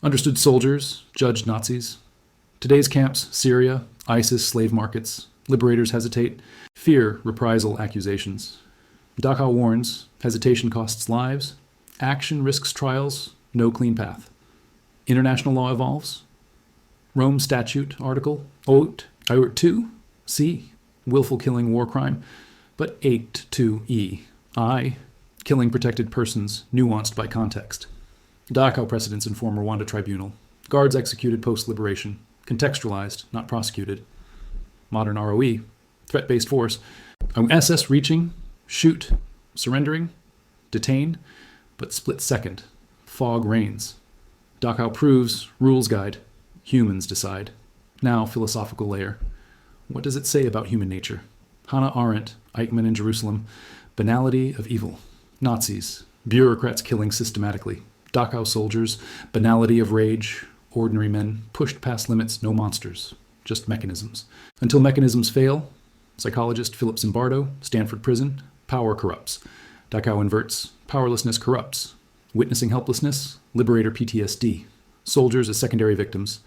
understood soldiers, judged Nazis. Today's camps, Syria, ISIS, slave markets. Liberators hesitate. Fear reprisal accusations. Dachau warns, hesitation costs lives. Action risks trials, no clean path. International law evolves. Rome Statute article, 2, C, willful killing war crime, but 8-2E, I, killing protected persons, nuanced by context. Dachau precedents inform Rwanda tribunal. Guards executed post-liberation, contextualized, not prosecuted. Modern ROE, threat-based force. SS reaching, shoot, surrendering, detain, but split second. Fog reigns. Dachau proves, rules guide. Humans decide. Now, philosophical layer. What does it say about human nature? Hannah Arendt, Eichmann in Jerusalem. Banality of evil. Nazis. Bureaucrats killing systematically. Dachau soldiers. Banality of rage. Ordinary men. Pushed past limits, no monsters. Just mechanisms. Until mechanisms fail. Psychologist Philip Zimbardo, Stanford Prison. Power corrupts. Dachau inverts. Powerlessness corrupts. Witnessing helplessness. Liberator PTSD. Soldiers as secondary victims.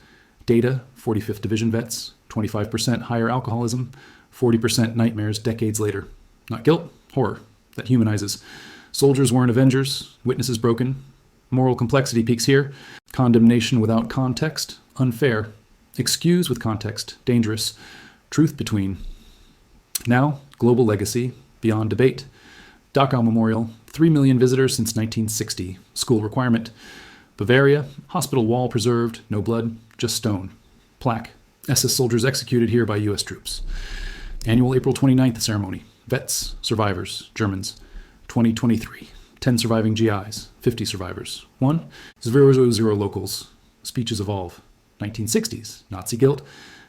Data, 45th Division vets. 25% higher alcoholism. 40% nightmares decades later. Not guilt, horror. That humanizes. Soldiers weren't avengers. Witnesses broken. Moral complexity peaks here. Condemnation without context. Unfair. Excuse with context. Dangerous. Truth between. Now, global legacy. Beyond debate. Dachau Memorial. 3 million visitors since 1960. School requirement. Bavaria. Hospital wall preserved. No blood. Just stone. Plaque. SS soldiers executed here by U.S. troops. Annual April 29th ceremony. Vets. Survivors. Germans. 2023. 10 surviving GIs. 50 survivers. 1. 000 locals. Speeches evolve. 1960s. Nazi guilt.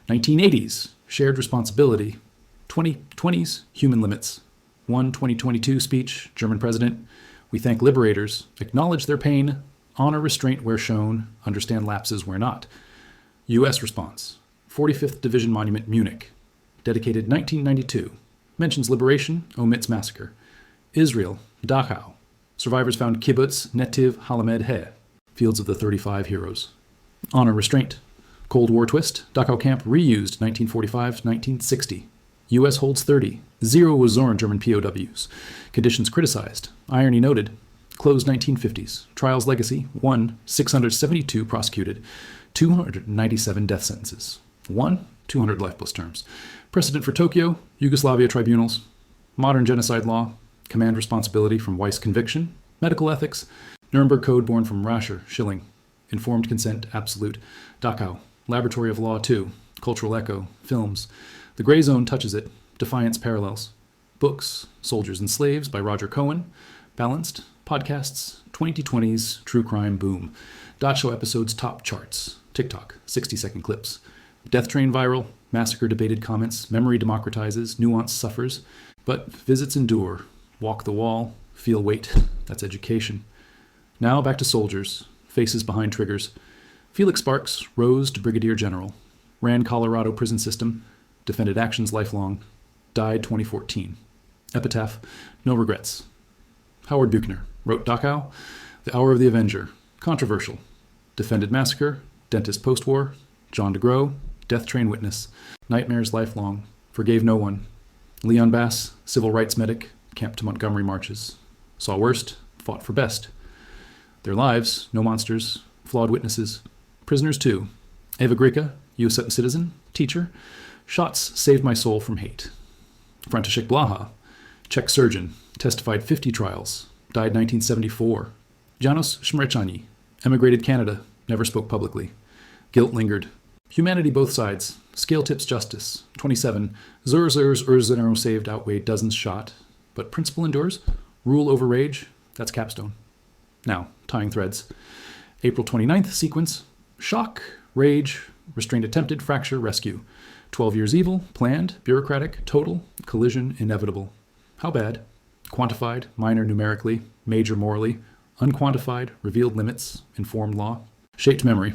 1980s. Shared responsibility. 2020s. Human limits. 1 2022 speech. German president. We thank liberators. Acknowledge their pain. Honor restraint where shown. Understand lapses where not. U.S. response. 45th Division Monument, Munich. Dedicated 1992. Mentions liberation. Omits massacre. Israel. Dachau. Survivors found kibbutz, Netiv, Halamed He. Fields of the 35 heroes. Honor restraint. Cold War twist. Dachau camp reused 1945-1960. U.S. holds 30. 0 was Zorn German POWs. Conditions criticized. Irony noted. Closed 1950s. Trials legacy. 1. 672 prosecuted. 297 death sentences. 1. 200 life plus terms. Precedent for Tokyo. Yugoslavia tribunals. Modern genocide law. Command responsibility from Weiss conviction. Medical ethics. Nuremberg Code born from Rascher, Schilling. Informed consent absolute. Dachau. Laboratory of Law 2. Cultural echo. Films. The Gray Zone touches it. Defiance parallels. Books. Soldiers and Slaves by Roger Cohen. Balanced. Podcasts. 2020s. True crime boom. Dachau episodes top charts. TikTok. 60-second clips. Death train viral. Massacre debated comments. Memory democratizes. Nuance suffers. But visits endure. Walk the wall. Feel weight. That's education. Now back to soldiers. Faces behind triggers. Felix Sparks rose to brigadier general. Ran Colorado prison system. Defended actions lifelong. Died 2014. Epitaph. No regrets. Howard Buchner wrote Dachau, The Hour of the Avenger. Controversial. Defended Massacre. Dentist post-war. John DeGrow. Death train witness. Nightmares lifelong. Forgave no one. Leon Bass. Civil rights medic. Camped to Montgomery marches. Saw worst. Fought for best. Their lives. No monsters. Flawed witnesses. Prisoners too. Eva Grika. U.S. citizen. Teacher. Shots saved my soul from hate. František Blaha. Czech surgeon. Testified 50 trials. Died 1974. Janos Šmrečani. Emigrated Canada. Never spoke publicly. Guilt lingered. Humanity both sides. Scale tips justice. 27. Urzenero saved outweighed dozens shot. But principle endures. Rule over rage. That's capstone. Now, tying threads. April 29th sequence. Shock. Rage. Restraint attempted. Fracture. Rescue. 12 years evil. Planned. Bureaucratic. Total. Collision. Inevitable. How bad? Quantified. Minor numerically. Major morally. Unquantified. Revealed limits. Informed law. Shaped memory.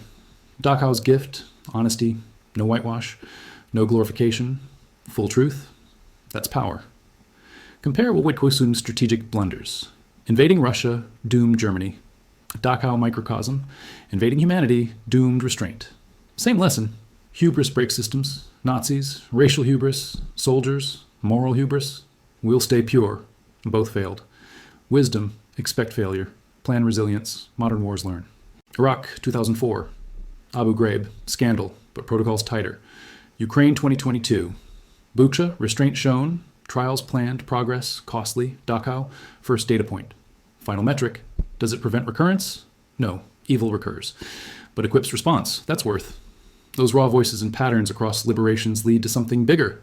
Dachau's gift. Honesty. No whitewash. No glorification. Full truth. That's power. Compare Witwisun's strategic blunders. Invading Russia doomed Germany. Dachau microcosm. Invading humanity doomed restraint. Same lesson. Hubris breaks systems. Nazis. Racial hubris. Soldiers. Moral hubris. We'll stay pure. Both failed. Wisdom. Expect failure. Plan resilience. Modern wars learn. Iraq 2004. Abu Ghraib. Scandal, but protocols tighter. Ukraine 2022. Bucha. Restraint shown. Trials planned. Progress. Costly. Dachau. First data point. Final metric. Does it prevent recurrence? No. Evil recurs. But equips response. That's worth. Those raw voices and patterns across liberations lead to something bigger.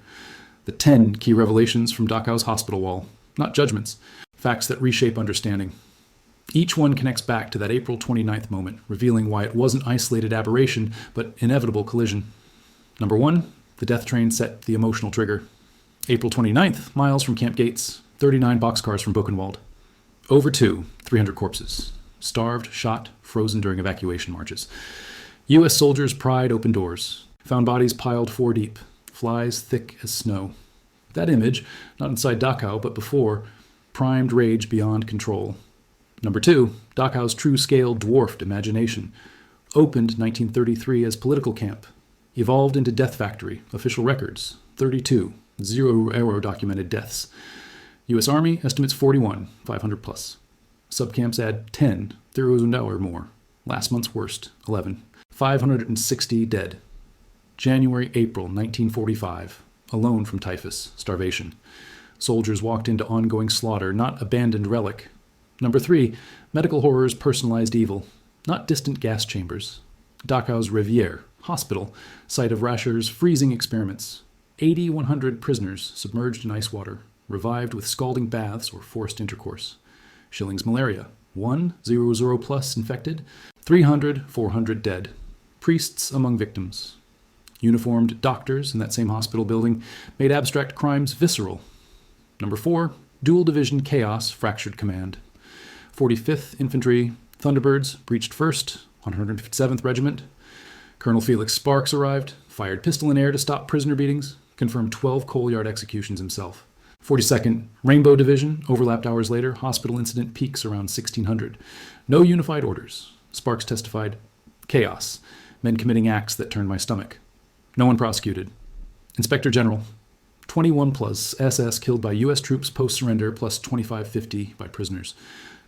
The 10 key revelations from Dachau's hospital wall. Not judgments. Facts that reshape understanding. Each one connects back to that April 29th moment, revealing why it wasn't isolated aberration, but inevitable collision. Number 1, the death train set the emotional trigger. April 29th, miles from Camp Gates, 39 boxcars from Buchenwald. Over 300 corpses. Starved, shot, frozen during evacuation marches. U.S. soldiers' pride opened doors. Found bodies piled 4 deep. Flies thick as snow. That image, not inside Dachau, but before, primed rage beyond control. Number 2, Dachau's true scale dwarfed imagination. Opened 1933 as political camp. Evolved into death factory. Official records, 32. 0 error documented deaths. U.S. Army estimates 41, 500 plus. Subcamps add 10, 1,000 or more. Last month's worst, 11. 560 dead. January, April 1945. Alone from typhus, starvation. Soldiers walked into ongoing slaughter, not abandoned relic. Number 3, medical horrors personalized evil, not distant gas chambers. Dachau's Riviere, hospital, site of Rasher's freezing experiments. 8,100 prisoners submerged in ice water, revived with scalding baths or forced intercourse. Schilling's malaria, 100 plus infected, 300, 400 dead. Priests among victims. Uniformed doctors in that same hospital building made abstract crimes visceral. Number 4, dual division chaos fractured command. 45th Infantry Thunderbirds breached 1st, 157th Regiment. Colonel Felix Sparks arrived, fired pistol in air to stop prisoner beatings, confirmed 12 coal yard executions himself. 42nd Rainbow Division overlapped hours later, hospital incident peaks around 1600. No unified orders. Sparks testified, chaos, men committing acts that turned my stomach. No one prosecuted. Inspector General, 21 plus SS killed by U.S. troops post-surrender plus 2,550 by prisoners.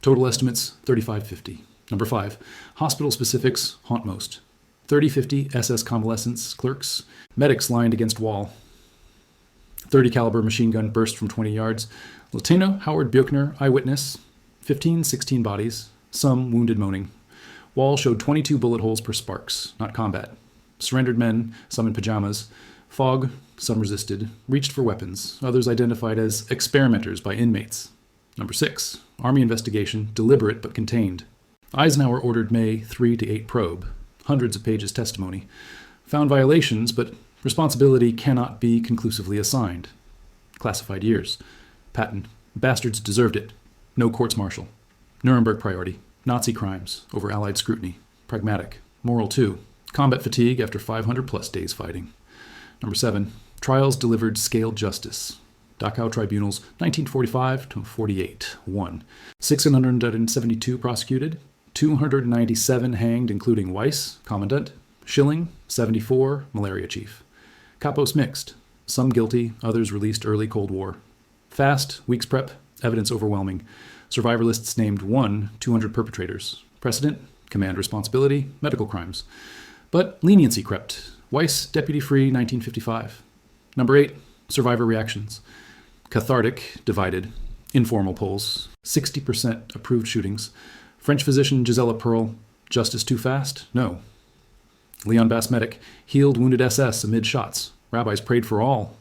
Total estimates, 3,550. Number 5, hospital specifics haunt most. 3050 SS convalescents, clerks, medics lined against wall. 30 caliber machine gun burst from 20 yards. Latino Howard Buchner, eyewitness, 15, 16 bodies, some wounded moaning. Wall showed 22 bullet holes per Sparks, not combat. Surrendered men, some in pajamas. Fog, some resisted, reached for weapons, others identified as experimenters by inmates. Number 6, Army investigation, deliberate but contained. Eisenhower ordered May 3 to 8 probe, hundreds of pages testimony. Found violations, but responsibility cannot be conclusively assigned. Classified years. Patton, bastards deserved it. No courts-martial. Nuremberg priority. Nazi crimes over Allied scrutiny. Pragmatic. Moral 2. Combat fatigue after 500-plus days fighting. Number 7. Trials delivered scaled justice. Dachau tribunals 1945 to 48. 1. 672 prosecuted. 297 hanged, including Weiss, commandant. Schilling, 74, malaria chief. Capos mixed. Some guilty, others released early Cold War. Fast, weeks prep, evidence overwhelming. Survivor lists named 200 perpetrators. Precedent, command responsibility, medical crimes. But leniency crept. Weiss, deputy-free, 1955. Number 8, survivor reactions. Cathartic, divided. Informal polls. 60% approved shootings. French physician Gisela Pearl, justice too fast? No. Leon Basmetic, healed wounded SS amid shots. Rabbis prayed for all.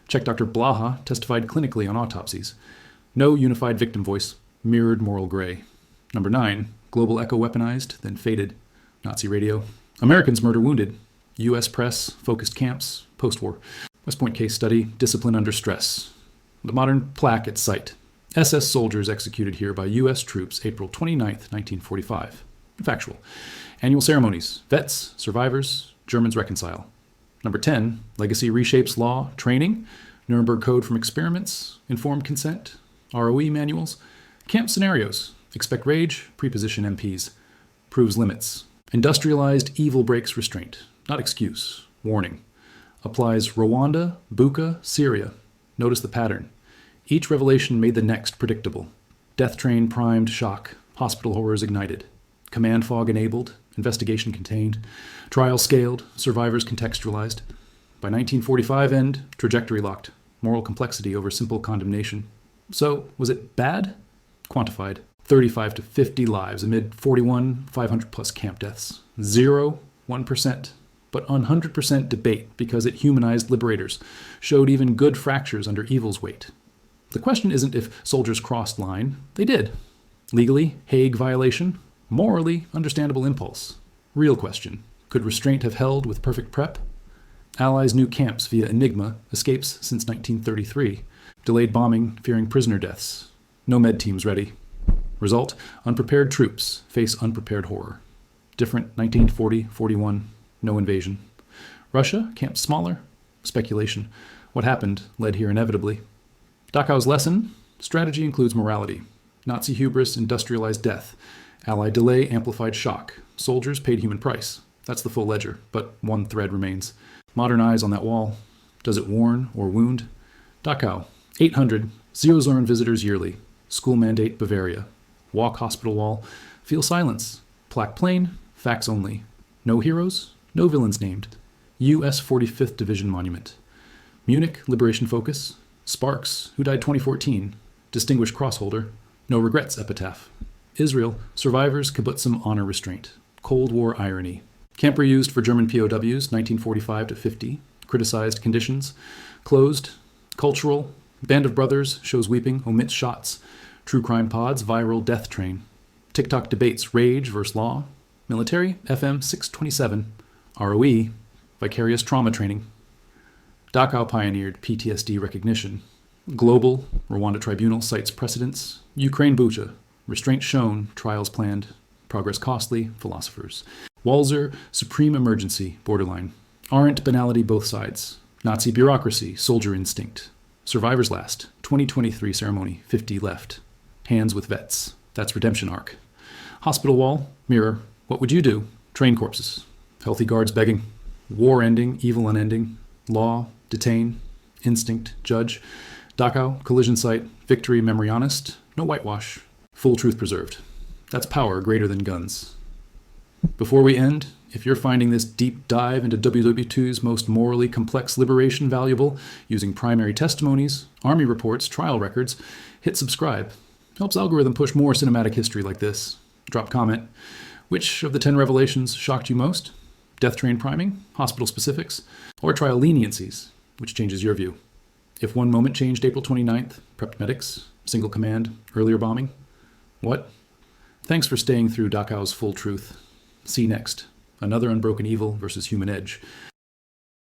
Czech Dr. Blaha testified clinically on autopsies. No unified victim voice. Mirrored moral gray. Number 9, global echo weaponized, then faded. Nazi radio. Americans murder wounded. U.S. press, focused camps, post-war. West Point case study, discipline under stress. The modern plaque at site. SS soldiers executed here by U.S. troops April 29, 1945. Factual. Annual ceremonies. Vets, survivors, Germans reconcile. Number 10, legacy reshapes law, training, Nuremberg Code from experiments, informed consent, ROE manuals, camp scenarios, expect rage, preposition MPs, proves limits. Industrialized evil breaks restraint, not excuse, warning. Applies Rwanda, Bucha, Syria. Notice the pattern. Each revelation made the next predictable. Death train primed shock, hospital horrors ignited. Command fog enabled, investigation contained, trial scaled, survivors contextualized. By 1945 end, trajectory locked, moral complexity over simple condemnation. So, was it bad? Quantified. 35 to 50 lives amid 41 500-plus camp deaths. 0, 1%. But 100% debate because it humanized liberators, showed even good fractures under evil's weight. The question isn't if soldiers crossed line. They did. Legally, Hague violation. Morally, understandable impulse. Real question. Could restraint have held with perfect prep? Allies' new camps via Enigma, escapes since 1933. Delayed bombing, fearing prisoner deaths. No med teams ready. Result, unprepared troops face unprepared horror. Different 1940-41, no invasion. Russia, camps smaller. Speculation. What happened led here inevitably. Dachau's lesson, strategy includes morality. Nazi hubris, industrialized death. Allied delay, amplified shock. Soldiers paid human price. That's the full ledger, but one thread remains. Modern eyes on that wall. Does it warn or wound? Dachau, 800, Zero-Zorn visitors yearly. School mandate, Bavaria. Walk hospital wall. Feel silence. Plaque plain, facts only. No heroes, no villains named. U.S. 45th Division monument. Munich, liberation focus. Sparks, who died 2014. Distinguished crossholder. No regrets epitaph. Israel, survivors, kibbutzim honor restraint. Cold War irony. Camp reused for German POWs, 1945 to 50. Criticized conditions. Closed. Cultural. Band of Brothers shows weeping, omits shots. True crime pods, viral death train. TikTok debates, rage versus law. Military, FM 627. ROE, vicarious trauma training. Dachau pioneered PTSD recognition. Global, Rwanda Tribunal cites precedents. Ukraine Bucha, restraint shown, trials planned. Progress costly, philosophers. Walzer, supreme emergency, borderline. Aren't banality both sides. Nazi bureaucracy, soldier instinct. Survivors last, 2023 ceremony, 50 left. Hands with vets, that's redemption arc. Hospital wall, mirror, what would you do? Train corpses. Healthy guards begging. War ending, evil unending. Law, detain. Instinct, judge. Dachau, collision site, victory, memory honest. No whitewash. Full truth preserved. That's power greater than guns. Before we end, if you're finding this deep dive into WW2's most morally complex liberation valuable, using primary testimonies, army reports, trial records, hit subscribe. Helps algorithm push more cinematic history like this. Drop comment. Which of the 10 revelations shocked you most? Death train priming, hospital specifics, or trial leniencies, which changes your view? If one moment changed April 29th, prepped medics, single command, earlier bombing, what? Thanks for staying through Dachau's full truth. See next. Another unbroken evil versus human edge.